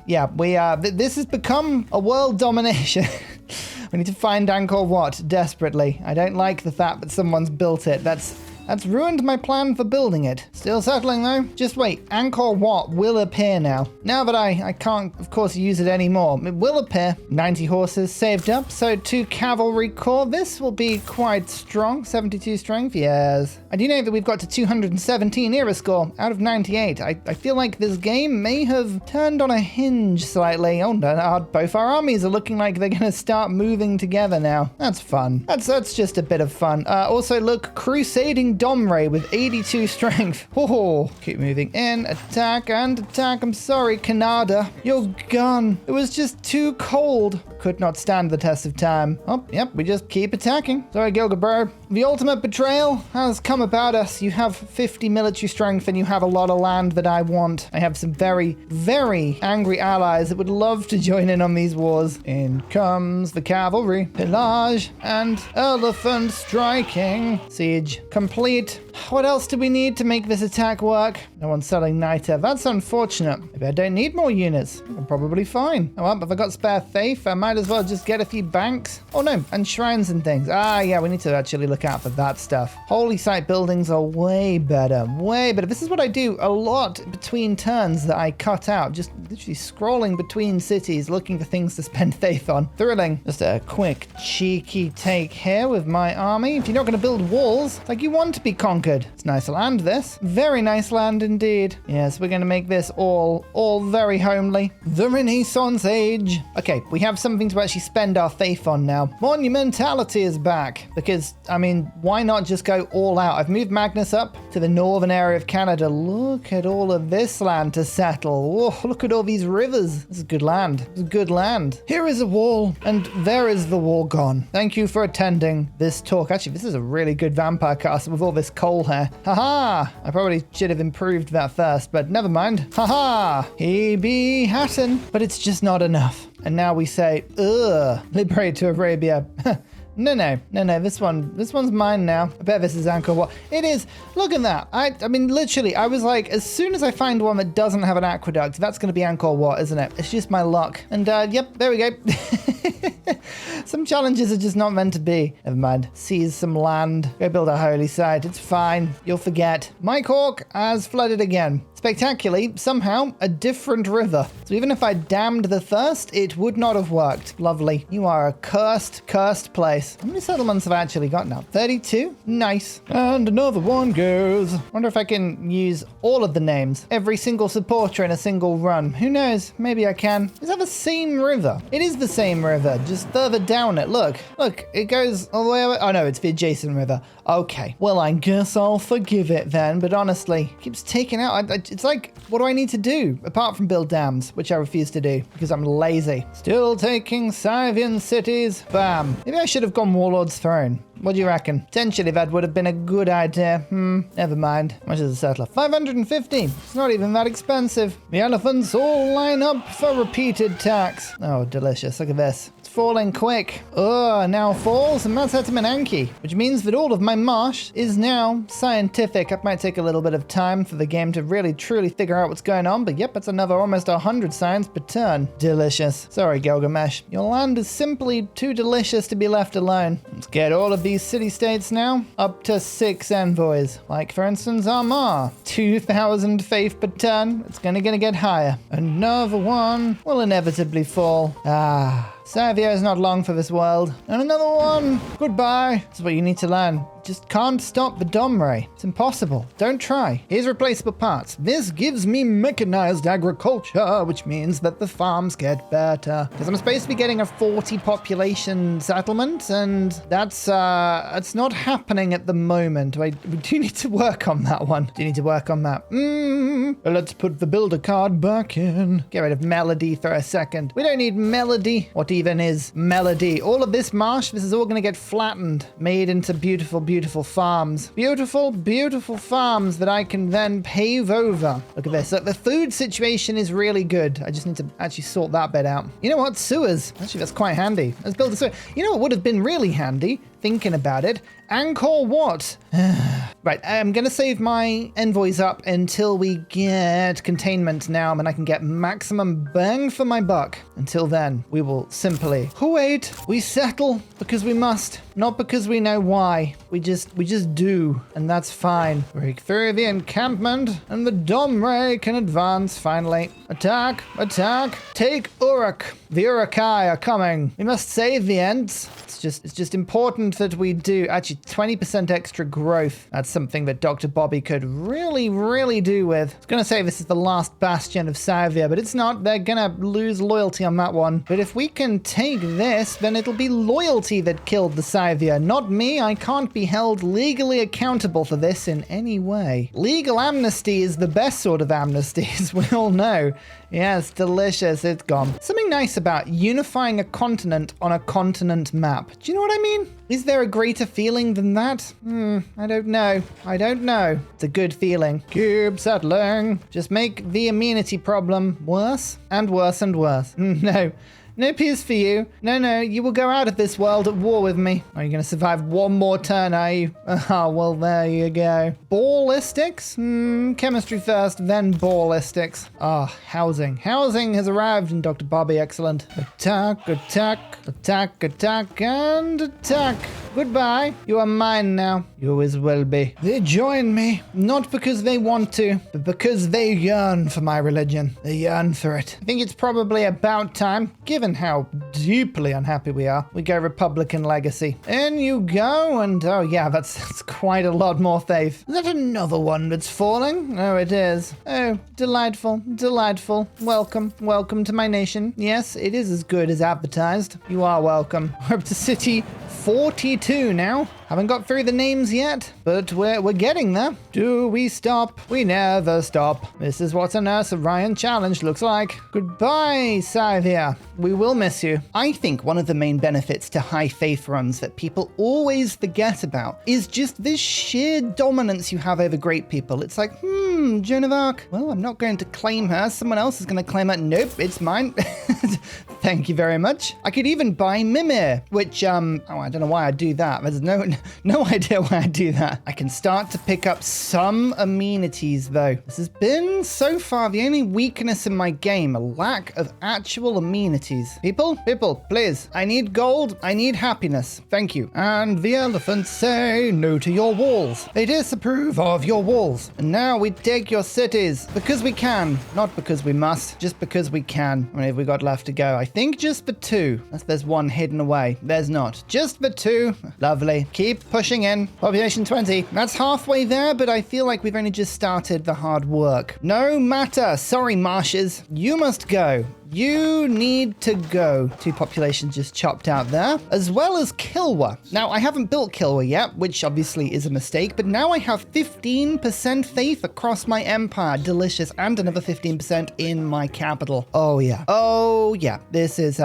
yeah, this has become a world domination. We need to find Angkor Wat desperately. I don't like the fact that someone's built it. That's ruined my plan for building it. Still settling though. Just wait, Angkor Wat will appear now. Now that I can't, of course, use it anymore. It will appear. 90 horses saved up, so 2 cavalry corps. This will be quite strong. 72 strength, yes. I do know that we've got to 217 era score out of 98. I feel like this game may have turned on a hinge slightly. Oh no, both our armies are looking like they're gonna start moving together now. That's fun. That's just a bit of fun. Also look, crusading Domrey with 82 strength. Oh, keep moving in. Attack and attack. I'm sorry, Canada. You're gone. It was just too cold. Could not stand the test of time. Oh, yep, we just keep attacking. Sorry, Gilgabro. The ultimate betrayal has come about us. You have 50 military strength and you have a lot of land that I want. I have some very, very angry allies that would love to join in on these wars. In comes the cavalry. Pillage and elephant striking. Siege complete. What else do we need to make this attack work? No one's selling Niter. That's unfortunate. Maybe I don't need more units. I'm probably fine. Oh, well, if I got spare faith, I might as well just get a few banks. Oh no, and shrines and things. Ah, yeah, we need to actually look out for that stuff. Holy site buildings are way better. Way better. This is what I do a lot between turns that I cut out. Just literally scrolling between cities, looking for things to spend faith on. Thrilling. Just a quick, cheeky take here with my army. If you're not going to build walls, it's like you want to be conquered. It's nice land, this. Very nice land indeed. Yes, we're going to make this all very homely. The Renaissance Age. Okay, we have something to actually spend our faith on now. Monumentality is back. Because, I mean, why not just go all out? I've moved Magnus up to the northern area of Canada. Look at all of this land to settle. Oh, look at all these rivers. This is good land. This is good land. Here is a wall, and there is the wall gone. Thank you for attending this talk. Actually, this is a really good vampire castle with all this coal here. Haha! I probably should have improved that first, but never mind. Haha! He be Hatton. But it's just not enough. And now we say, ugh, liberate to Arabia. No, this one's mine now. I bet this is Angkor Wat. It is. Look at that. I mean, literally, I was like, as soon as I find one that doesn't have an aqueduct, that's going to be Angkor Wat, isn't it? It's just my luck. And, yep, there we go. Some challenges are just not meant to be. Never mind. Seize some land. Go build a holy site. It's fine. You'll forget. Mike Hawk has flooded again. Spectacularly, somehow, a different river. So even if I damned the thirst, it would not have worked. Lovely. You are a cursed place. How many settlements have I actually got now? 32? Nice. And another one goes. Wonder if I can use all of the names. Every single supporter in a single run. Who knows? Maybe I can. Is that the same river? It is the same river, just further down it. Look, it goes all the way over. Oh no, it's the adjacent river. Okay. Well, I guess I'll forgive it then, but honestly, it keeps taking out. It's like, what do I need to do apart from build dams, which I refuse to do because I'm lazy. Still taking Scythian cities. Bam. Maybe I should have gone Warlord's Throne. What do you reckon? Potentially that would have been a good idea. Never mind. How much is a settler? 550. It's not even that expensive. The elephants all line up for repeated tax. Oh, delicious. Look at this. It's falling quick. Oh, now falls, and that's set him in Anki, which means that all of my marsh is now scientific. It might take a little bit of time for the game to really truly figure out what's going on, but yep, that's another almost 100 science per turn. Delicious. Sorry, Gilgamesh. Your land is simply too delicious to be left alone. Let's get all of these city-states now up to 6 envoys. Like, for instance, Armagh. 2,000 faith per turn. It's gonna get higher. Another one will inevitably fall. Savia is not long for this world. And another one. Goodbye. This is what you need to learn. Just can't stop the Domre. It's impossible. Don't try. Here's replaceable parts. This gives me mechanized agriculture, which means that the farms get better. Because I'm supposed to be getting a 40 population settlement, and that's it's not happening at the moment. We do need to work on that one. Do need to work on that. Let's put the builder card back in. Get rid of melody for a second. We don't need melody. What even is melody? All of this marsh, this is all going to get flattened, made into beautiful farms. Beautiful farms that I can then pave over. Look at this. Look, the food situation is really good. I just need to actually sort that bit out. You know what? Sewers. Actually, that's quite handy. Let's build a sewer. You know what would have been really handy? Thinking about it. Angkor Wat. Right, I'm going to save my envoys up until we get containment now, and I can get maximum bang for my buck. Until then, we will simply wait. We settle because we must, not because we know why. We just do, and that's fine. Break through the encampment, and the Domre can advance finally. Attack! Take Uruk! The Urukai are coming. We must save the Ents. It's just important that we do. Actually, 20% extra growth. That's something that Dr. Bobby could really do with. I was gonna say this is the last bastion of Savia, but it's not. They're gonna lose loyalty on that one. But if we can take this, then it'll be loyalty that killed the Savia, not me. I can't be held legally accountable for this in any way. Legal amnesty is the best sort of amnesty, as we all know. Yes, delicious. It's gone. Something nice about unifying a continent on a continent map. Do you know what I mean? Is there a greater feeling than that? I don't know. It's a good feeling. Keep settling. Just make the amenity problem worse and worse and worse. No peace for you. No, you will go out of this world at war with me. Are you going to survive one more turn, are you? Oh, well, there you go. Ballistics? Chemistry first, then ballistics. Housing. Housing has arrived in Dr. Bobby. Excellent. Attack, and attack. Goodbye. You are mine now. You always will be. They join me, not because they want to, but because they yearn for my religion. They yearn for it. I think it's probably about time, given how deeply unhappy we are, we go Republican legacy. In you go, and oh yeah, that's quite a lot more faith. Is that another one that's falling? Oh, it is. Oh, delightful. Welcome to my nation. Yes, it is as good as advertised. You are welcome. We're up to city 42 now. Haven't got through the names yet, but we're getting there. Do we stop? We never stop. This is what a Nurse Orion challenge looks like. Goodbye, Savia. We will miss you. I think one of the main benefits to high faith runs that people always forget about is just this sheer dominance you have over great people. It's like, Joan of Arc. Well, I'm not going to claim her. Someone else is going to claim her. Nope, it's mine. Thank you very much. I could even buy Mimir, which, I don't know why I'd do that. There's no idea why I do that. I can start to pick up some amenities, though. This has been, so far, the only weakness in my game, a lack of actual amenities. People, please. I need gold. I need happiness. Thank you. And the elephants say no to your walls. They disapprove of your walls. And now we take your cities because we can, not because we must, just because we can. How many have we got left to go? I think just the 2. Unless there's one hidden away. There's not. Just the 2. Lovely. Keep pushing in. Population 20. That's halfway there, but I feel like we've only just started the hard work. No matter. Sorry, marshes. You must go. You need to go. 2 populations just chopped out there, as well as Kilwa. Now, I haven't built Kilwa yet, which obviously is a mistake, but now I have 15% faith across my empire. Delicious. And another 15% in my capital. Oh, yeah. This is,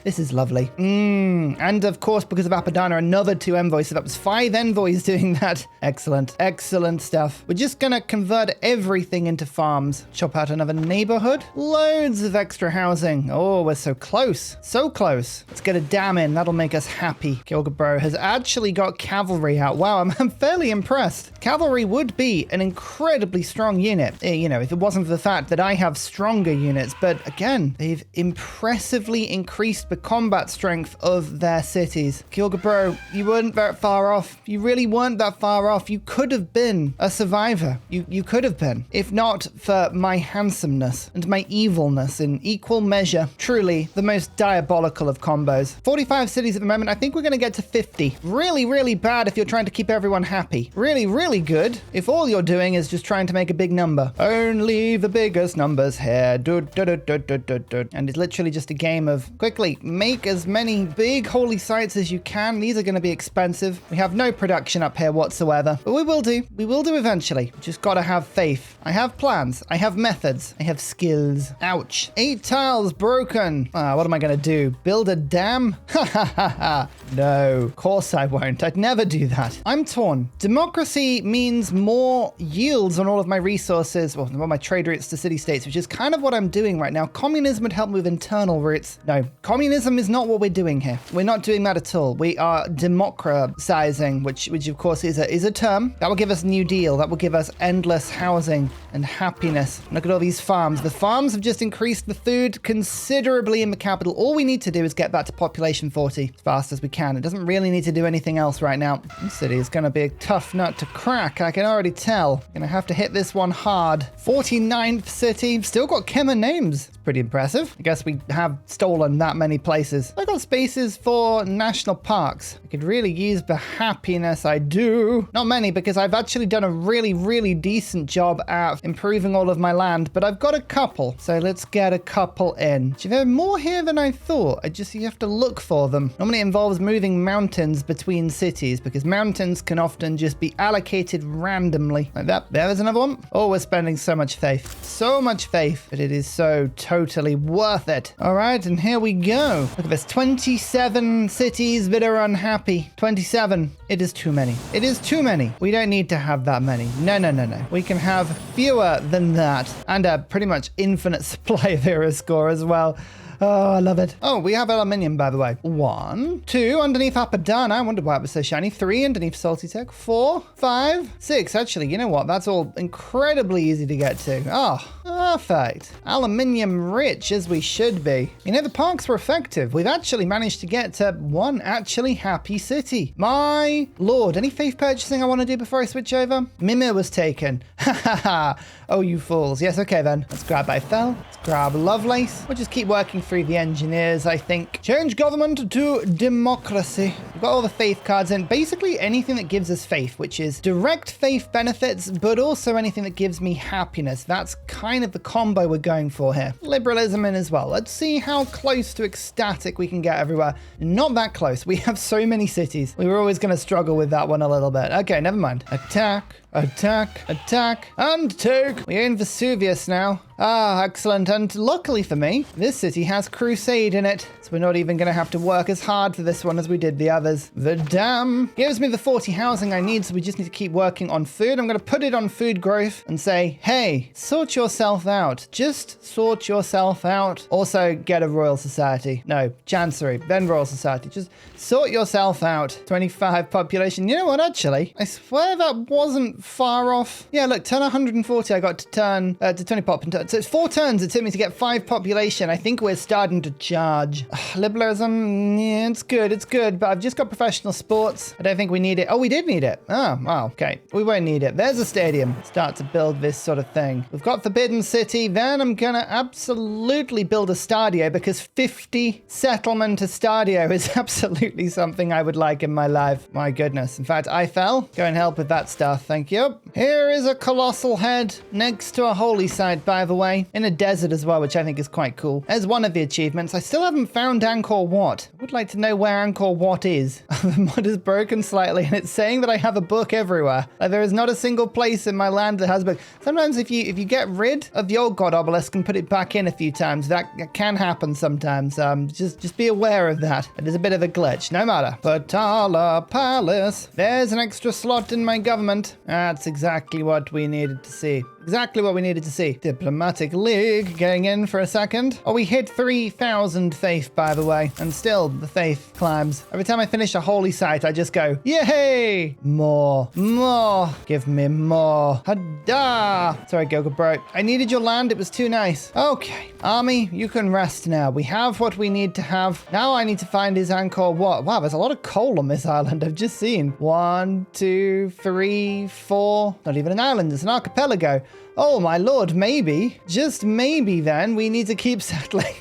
This is lovely. And of course, because of Apadana, another 2 envoys. So that was 5 envoys doing that. Excellent. Excellent stuff. We're just going to convert everything into farms. Chop out another neighborhood. Loads of extra housing. Oh, we're so close. So close. Let's get a dam in. That'll make us happy. Kyogabro has actually got cavalry out. Wow, I'm fairly impressed. Cavalry would be an incredibly strong unit, you know, if it wasn't for the fact that I have stronger units. But again, they've impressively increased the combat strength of their cities. Kyogabro, you weren't that far off. You really weren't that far off. You could have been a survivor. You could have been, if not for my handsomeness and my evilness in equal measure. Truly the most diabolical of combos. 45 cities at the moment. I think we're going to get to 50. Really, really bad if you're trying to keep everyone happy. Really, really good if all you're doing is just trying to make a big number. Only the biggest numbers here. And it's literally just a game of quickly make as many big holy sites as you can. These are going to be expensive. We have no production up here whatsoever, but we will do. We will do eventually. Just got to have faith. I have plans. I have methods. I have skills. Ouch. 8 tiles broken. What am I going to do? Build a dam? Ha ha ha ha. No, of course I won't. I'd never do that. I'm torn. Democracy means more yields on all of my resources, well, my trade routes to city-states, which is kind of what I'm doing right now. Communism would help with internal routes. No, communism is not what we're doing here. We're not doing that at all. We are democratizing, which of course is a term. That will give us New Deal. That will give us endless housing and happiness. Look at all these farms. The farms have just increased the food considerably in the capital. All we need to do is get that to population 40 as fast as we can. It doesn't really need to do anything else right now. This city is going to be a tough nut to crack. I can already tell. Going to have to hit this one hard. 49th city. Still got Khmer names. It's pretty impressive. I guess we have stolen that many places. I got spaces for national parks. I could really use the happiness I do. Not many, because I've actually done a really, really decent job at improving all of my land, but I've got a couple. So let's get a couple in. There are more here than I thought. You have to look for them. Normally it involves moving mountains between cities, because mountains can often just be allocated randomly. Like that. There is another one. Oh, we're spending so much faith. So much faith, but it is so totally worth it. All right, and here we go. Look at this. 27 cities that are unhappy. 27. It is too many. It is too many. We don't need to have that many. No, no, no, no. We can have fewer than that. And a pretty much infinite supply of hero score as well. Oh, I love it. Oh, we have aluminium, by the way. 1, 2 underneath Apadana. I wonder why it was so shiny. 3 underneath Salty Tech. 4, 5, 6. Actually, you know what? That's all incredibly easy to get to. Oh, perfect. Aluminium rich as we should be. You know, the parks were effective. We've actually managed to get to one actually happy city. My lord. Any faith purchasing I want to do before I switch over? Mimir was taken. Ha ha ha. Oh, you fools. Yes, okay then. Let's grab Eiffel. Let's grab Lovelace. We'll just keep working through the engineers, I think. Change government to democracy. We've got all the faith cards in. Basically anything that gives us faith, which is direct faith benefits, but also anything that gives me happiness. That's kind of the combo we're going for here. Liberalism in as well. Let's see how close to ecstatic we can get everywhere. Not that close. We have so many cities. We were always going to struggle with that one a little bit. Okay, never mind. Attack. Attack, attack, and take. We're in Vesuvius now. Ah, excellent. And luckily for me, this city has Crusade in it. So we're not even going to have to work as hard for this one as we did the others. The dam gives me the 40 housing I need, so we just need to keep working on food. I'm going to put it on food growth and say, hey, sort yourself out. Just sort yourself out. Also, get a Royal Society. No, Chancery, then Royal Society. Just sort yourself out. 25 population. You know what, actually? I swear that wasn't far off. Yeah, look, turn 140. I got to turn to 20 pop. So it's 4 turns. It took me to get 5 population. I think we're starting to charge. Liberalism, yeah, it's good. It's good. But I've just got professional sports. I don't think we need it. Oh, we did need it. Oh, wow. Okay. We won't need it. There's a stadium. Start to build this sort of thing. We've got Forbidden City. Then I'm going to absolutely build a stadio, because 50 settlement to stadio is absolutely something I would like in my life. My goodness. In fact, Eiffel, go and help with that stuff. Thank Thank you. Here is a colossal head next to a holy site, by the way, in a desert as well, which I think is quite cool. As one of the achievements, I still haven't found Angkor Wat. I would like to know where Angkor Wat is. The mod is broken slightly, and it's saying that I have a book everywhere. Like, there is not a single place in my land that has a book. Sometimes if you get rid of the old god obelisk and put it back in a few times, that can happen sometimes. Just be aware of that. It is a bit of a glitch. No matter. Patala Palace. There's an extra slot in my government. That's exactly what we needed to see. Exactly what we needed to see. Diplomatic League getting in for a second. Oh, we hit 3,000 faith, by the way. And still, the faith climbs. Every time I finish a holy site, I just go, yay! More. More. Give me more. Hadda! Sorry, Gogo Bro. I needed your land. It was too nice. Okay. Army, you can rest now. We have what we need to have. Now I need to find his Angkor Wat. Wow, there's a lot of coal on this island. I've just seen. 1, 2, 3, 4. Not even an island. It's an archipelago. Oh my lord, maybe, just maybe then, we need to keep settling.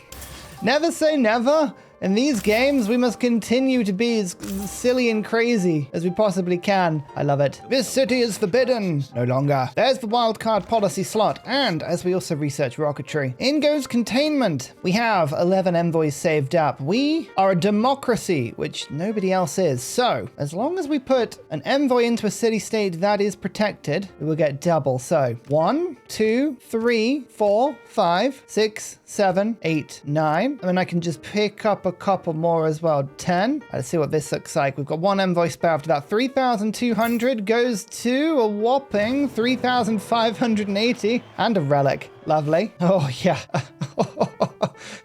Never say never. In these games, we must continue to be as silly and crazy as we possibly can. I love it. This city is forbidden. No longer. There's the wildcard policy slot. And as we also research rocketry, in goes containment. We have 11 envoys saved up. We are a democracy, which nobody else is. So as long as we put an envoy into a city-state that is protected, we will get double. So 1, 2, 3, 4, 5, 6, 7, 8, 9. And then I can just pick up a couple more as well. 10. Let's see what this looks like. We've got one envoy spare after that. 3,200 goes to a whopping 3,580 and a relic. Lovely. Oh, yeah.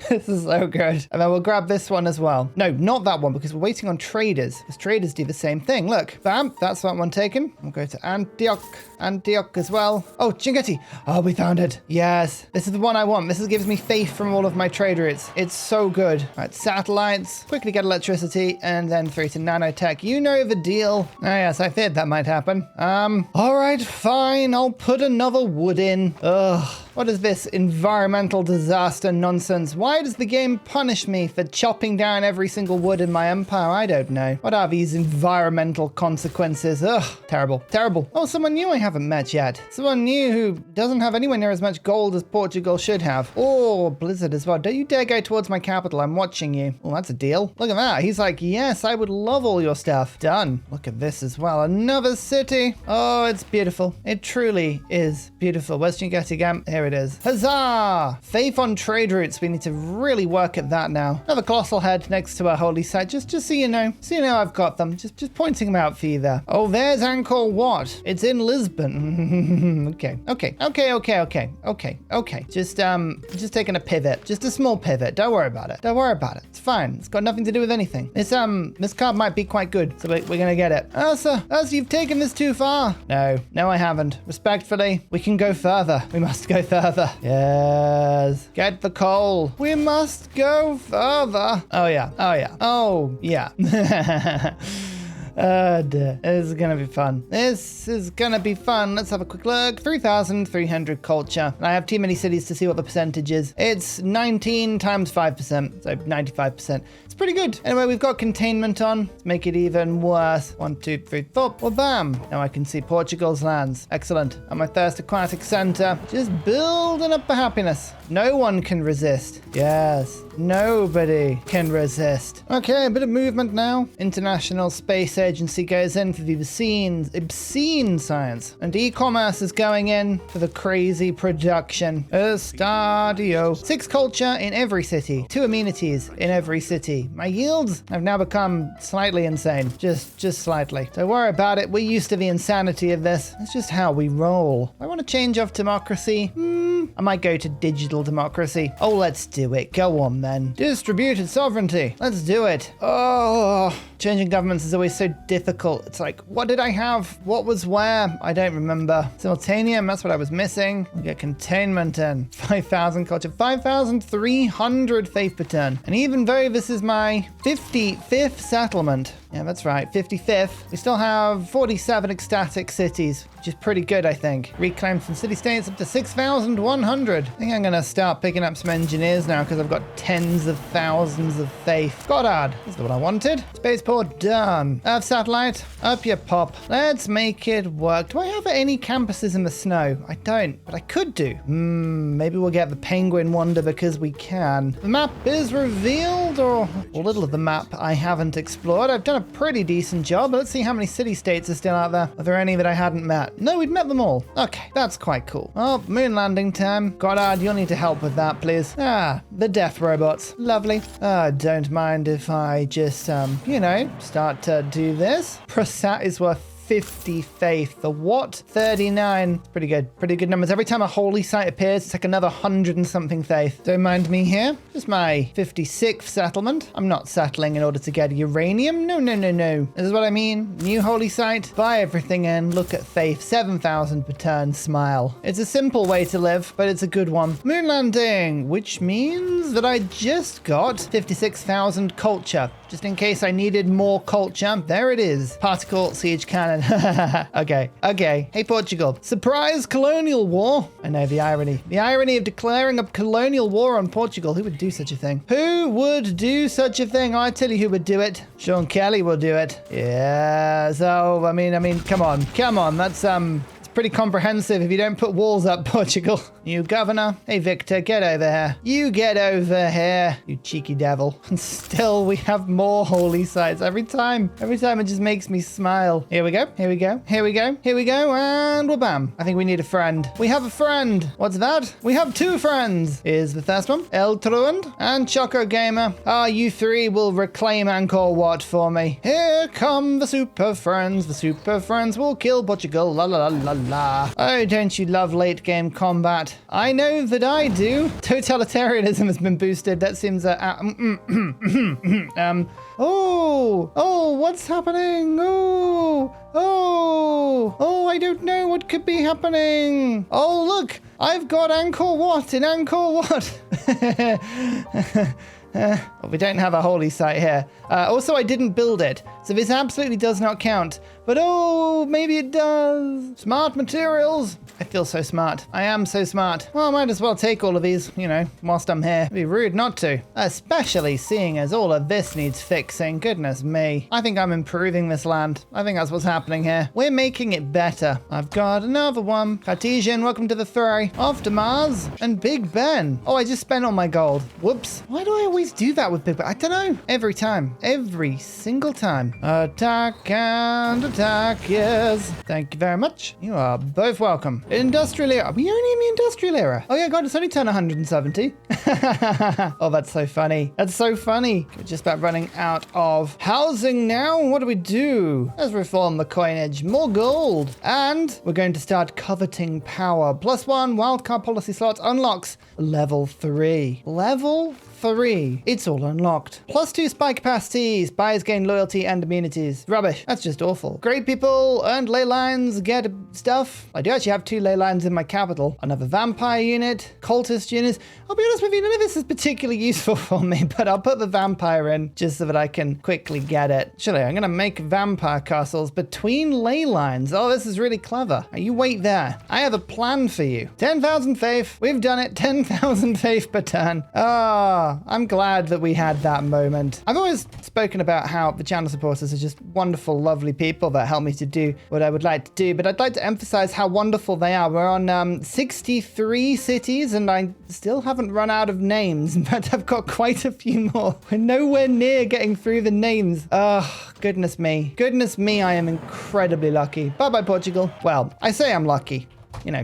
This is so good. And then we'll grab this one as well. No, not that one, because we're waiting on traders. Because traders do the same thing. Look, bam, that's that one taken. We'll go to Antioch as well. Oh, Chinguetti. Oh, we found it. Yes, this is the one I want. This gives me faith from all of my trade routes. It's so good. All right, satellites. Quickly get electricity and then through to nanotech. You know the deal. Oh, yes, I feared that might happen. All right, fine. I'll put another wood in. Ugh. What is this environmental disaster nonsense? Why does the game punish me for chopping down every single wood in my empire? I don't know. What are these environmental consequences? Ugh, terrible, terrible. Oh, someone new I haven't met yet. Someone new who doesn't have anywhere near as much gold as Portugal should have. Oh, Blizzard as well. Don't you dare go towards my capital. I'm watching you. Oh, that's a deal. Look at that. He's like, yes, I would love all your stuff. Done. Look at this as well. Another city. Oh, it's beautiful. It truly is beautiful. Where's Chinguetti Gam? Here it is. Huzzah! Faith on trade routes. We need to really work at that now. Another colossal head next to our holy site. Just so you know. So you know I've got them. Just pointing them out for you there. Oh, there's Angkor Wat. It's in Lisbon. Okay. Just taking a pivot. Just a small pivot. Don't worry about it. Don't worry about it. It's fine. It's got nothing to do with anything. This card might be quite good. So we're gonna get it. Ursa, you've taken this too far. No, I haven't. Respectfully, we can go further. We must go further. Yes. Get the coal. We must go further. Oh yeah. Oh yeah. This is gonna be fun. This is gonna be fun. Let's have a quick look. 3,300 culture. And I have too many cities to see what the percentage is. It's 19 times 5%, so 95%. It's pretty good. Anyway, we've got containment on. Let's make it even worse. 1, 2, 3, 4. Well, bam. Now I can see Portugal's lands. Excellent. At my first aquatic center. Just building up the happiness. No one can resist. Yes. Nobody can resist. Okay, a bit of movement now. International Space Agency goes in for the obscene science. And e-commerce is going in for the crazy production. Estadio. 6 culture in every city. 2 amenities in every city. My yields have now become slightly insane. Just slightly. Don't worry about it. We're used to the insanity of this. It's just how we roll. I want to change off democracy. I might go to digital democracy. Oh, let's do it. Go on then. Distributed sovereignty. Let's do it. Oh, changing governments is always so difficult. It's like, what did I have? What was where? I don't remember. Simultaneum, that's what I was missing. We get containment in. 5,000 culture. 5,300 faith per turn. And even though this is my 55th settlement, Yeah, that's right. 55th. We still have 47 ecstatic cities, which is pretty good, I think. Reclaimed some city-states up to 6,100. I think I'm going to start picking up some engineers now because I've got tens of thousands of faith. Goddard is the one I wanted. Spaceport done. Earth satellite, up you pop. Let's make it work. Do I have any campuses in the snow? I don't, but I could do. Maybe we'll get the penguin wonder because we can. The map is revealed, or a little of the map I haven't explored. I've done a pretty decent job, but let's see how many city-states are still out there. Are there any that I hadn't met? No, we'd met them all. Okay, that's quite cool. Oh, moon landing time. Goddard, you'll need to help with that, please. Ah, the death robots. Lovely. Don't mind if I just, start to do this. Prasat is worth 50 faith. The what? 39. Pretty good. Pretty good numbers. Every time a holy site appears, it's like another 100 and something faith. Don't mind me here. This is my 56th settlement. I'm not settling in order to get uranium. No. This is what I mean. New holy site. Buy everything in. Look at faith. 7,000 per turn. Smile. It's a simple way to live, but it's a good one. Moon landing, which means that I just got 56,000 culture. Just in case I needed more culture. There it is. Particle siege cannon. Okay. Hey, Portugal. Surprise colonial war. I know the irony. The irony of declaring a colonial war on Portugal. Who would do such a thing? Who would do such a thing? I tell you who would do it. Sean Kelly will do it. Yeah. So, I mean, come on. That's, pretty comprehensive if you don't put walls up, Portugal. New governor. Hey, Victor, get over here. You get over here, you cheeky devil. And still, we have more holy sites every time. Every time it just makes me smile. Here we go. And wha-bam. I think we need a friend. We have a friend. What's that? We have two friends. Here's the first one. El Truand and Choco Gamer. You three will reclaim Angkor Wat for me. Here come the super friends. The super friends will kill Portugal. La la la la. Oh, don't you love late game combat? I know that I do. Totalitarianism has been boosted. That seems what's happening? I don't know what could be happening. Oh, look, I've got Angkor Wat in Angkor Wat. Well, we don't have a holy site here. Also, I didn't build it, so this absolutely does not count. But maybe it does. Smart materials. I feel so smart. I am so smart. Well, I might as well take all of these, whilst I'm here. It'd be rude not to. Especially seeing as all of this needs fixing. Goodness me. I think I'm improving this land. I think that's what's happening here. We're making it better. I've got another one. Cartesian, welcome to the fray. Off to Mars and Big Ben. Oh, I just spent all my gold. Whoops. Why do I always do that with Big Ben? I don't know. Every time. Every single time. Attack and attack, yes. Thank you very much. You are both welcome. Industrial era. Are we only in the industrial era? Oh yeah, God, it's only turned 170. Oh, that's so funny. That's so funny. We're just about running out of housing now. What do we do? Let's reform the coinage. More gold. And we're going to start coveting power. +1 wildcard policy slots unlocks level 3. Level 3. It's all unlocked. +2 spy capacity. Spies gain loyalty and immunities. Rubbish. That's just awful. Great people earned ley lines, get stuff. I do actually have 2 ley lines in my capital. Another vampire unit, cultist units. I'll be honest with you, none of this is particularly useful for me, but I'll put the vampire in just so that I can quickly get it. Actually, I'm going to make vampire castles between ley lines. Oh, this is really clever. You wait there. I have a plan for you. 10,000 faith. We've done it. 10,000 faith per turn. I'm glad that we had that moment. I've always spoken about how the channel supporters are just wonderful, lovely people that help me to do what I would like to do, but I'd like to emphasize how wonderful they are. We're on 63 cities, and I still haven't run out of names, but I've got quite a few more. We're nowhere near getting through the names. Oh, goodness me. Goodness me, I am incredibly lucky. Bye-bye, Portugal. Well, I say I'm lucky.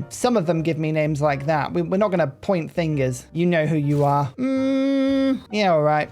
Some of them give me names like that. We're not going to point fingers. You know who you are. Yeah, all right.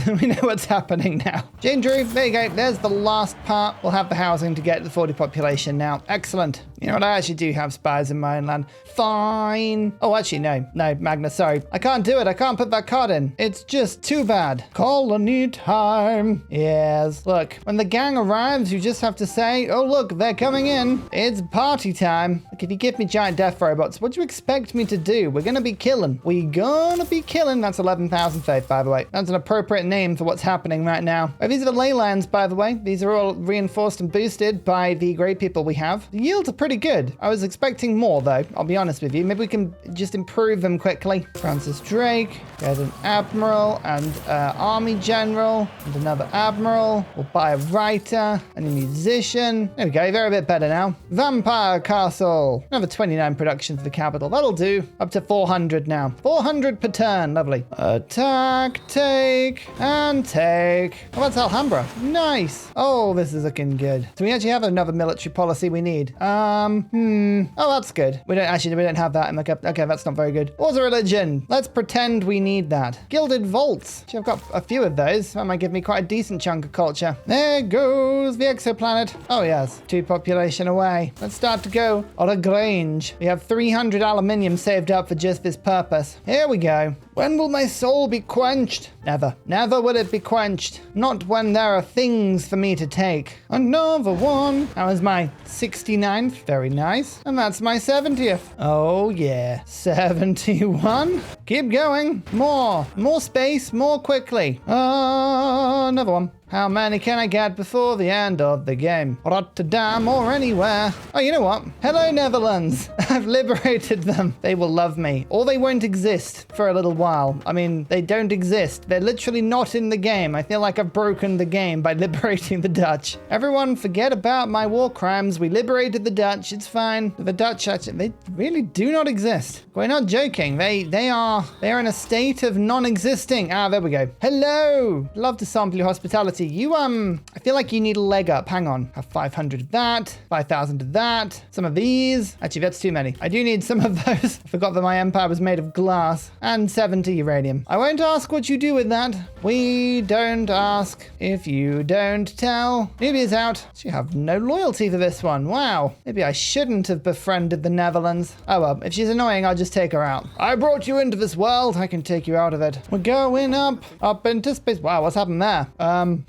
We know what's happening now. Gendry, there you go. There's the last part. We'll have the housing to get the 40 population now. Excellent. You know what? I actually do have spies in my own land. Fine. Oh, actually, no, Magnus, sorry. I can't do it. I can't put that card in. It's just too bad. Colony time. Yes. Look, when the gang arrives, you just have to say, oh, look, they're coming in. It's party time. Look, if you give me giant death robots, what do you expect me to do? We're going to be killing. That's 11,000 faith, by the way. That's an appropriate accurate name for what's happening right now. Oh, these are the leylands, by the way. These are all reinforced and boosted by the great people we have. The yields are pretty good. I was expecting more, though. I'll be honest with you. Maybe we can just improve them quickly. Francis Drake. Get an admiral and army general and another admiral. We'll buy a writer and a musician. There we go. They're a bit better now. Vampire Castle. Another 29 production for the capital. That'll do. Up to 400 now. 400 per turn. Lovely. Attack, take, and take. Oh, that's Alhambra. Nice. Oh, this is looking good. So we actually have another military policy we need. Oh, that's good. We don't have that in the cap. Okay, that's not very good. What's a religion? Let's pretend we need that. Gilded vaults. Actually, I've got a few of those. That might give me quite a decent chunk of culture. There goes the exoplanet. Oh, yes. 2 population away. Let's start to go on a grange. We have 300 aluminium saved up for just this purpose. Here we go. When will my soul be quenched? Never. Never will it be quenched. Not when there are things for me to take. Another one. That was my 69th. Very nice. And that's my 70th. Oh, yeah. 71. Keep going. More. More space. More quickly. Another one. How many can I get before the end of the game? Rotterdam or anywhere. Oh, you know what? Hello, Netherlands. I've liberated them. They will love me. Or they won't exist for a little while. I mean, they don't exist. They're literally not in the game. I feel like I've broken the game by liberating the Dutch. Everyone forget about my war crimes. We liberated the Dutch. It's fine. The Dutch, actually, they really do not exist. We're not joking. They are in a state of non-existing. Ah, there we go. Hello. Love to sample your hospitality. You, I feel like you need a leg up. Hang on. Have 500 of that, 5,000 of that, some of these. Actually, that's too many. I do need some of those. I forgot that my empire was made of glass and 70 uranium. I won't ask what you do with that. We don't ask if you don't tell. Nubia's out. She have no loyalty for this one. Wow. Maybe I shouldn't have befriended the Netherlands. Oh well, if she's annoying, I'll just take her out. I brought you into this world. I can take you out of it. We're going up into space. Wow, what's happened there?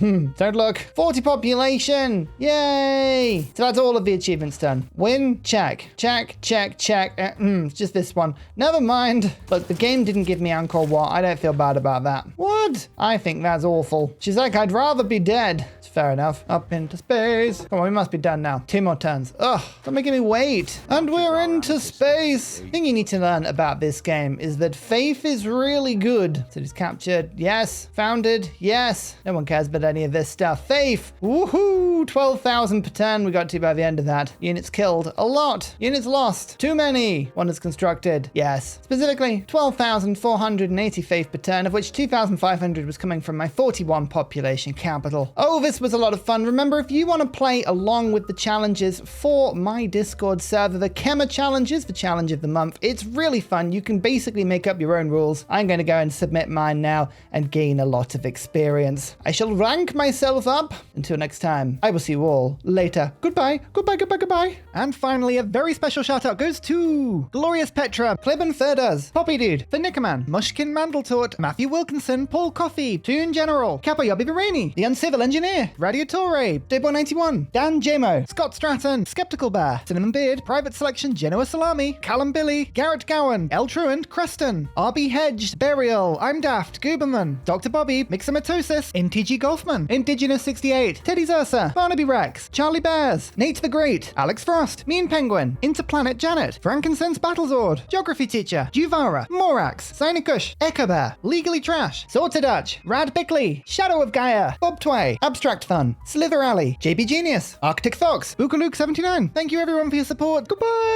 Don't look. 40 population. Yay. So that's all of the achievements done. Win, check. Check, check, check. It's just this one. Never mind. Look, the game didn't give me Angkor Wat. I don't feel bad about that. What? I think that's awful. She's like, I'd rather be dead. It's fair enough. Up into space. Come on, we must be done now. 2 more turns. Ugh, stop making me wait. And we're into space. The thing you need to learn about this game is that faith is really good. Cities captured. Yes. Founded. Yes. No one cares about any of this stuff. Faith. Woohoo. 12,000 per turn. We got to by the end of that. Units killed. A lot. Units lost. Too many. Wonders constructed. Yes. Specifically, 12,480 faith per turn, of which 2,500 was coming from my 41 population capital. Oh, this was a lot of fun. Remember, if you want to play along with the challenges for my Discord server, the Khmer challenges, the challenge of the month, it's really fun. You can basically make up your own rules. I'm going to go and submit mine now and gain a lot of experience. I shall rank myself up. Until next time, I will see you all later. Goodbye, goodbye, goodbye, goodbye. And finally, a very special shout out goes to Glorious Petra, Clibben Thurdas, Poppy Dude, The Nickerman, Mushkin Mandletort, Matthew Wilkinson, Paul Coffey, Toon General, Kappa Yobby Virani, The Uncivil Engineer, Radiatore, Debo91, Dan Jamo, Scott Stratton, Skeptical Bear, Cinnamon Beard, Private Selection, Genoa Salami, Callum Billy, Garrett Gowan, El Truant, Creston, RB Hedge, Burial, I'm Daft, Gooberman, Dr. Bobby, Mixomatosis, NTG Golfman, Indigenous 68, Teddy Zursa, Barnaby Rex, Charlie Bears, Nate the Great, Alex Frost, Mean Penguin, Interplanet Janet, Frankincense Battlezord, Geography Teacher, Juvara, Morax, Sinikush, Echo Bear, Legally Trash, Sorted Dutch, Rad Bickley, Shadow of Gaia, Bob Tway, Abstract Fun, Slither Alley, JB Genius, Arctic Fox, Bookaluk79. Thank you everyone for your support. Goodbye!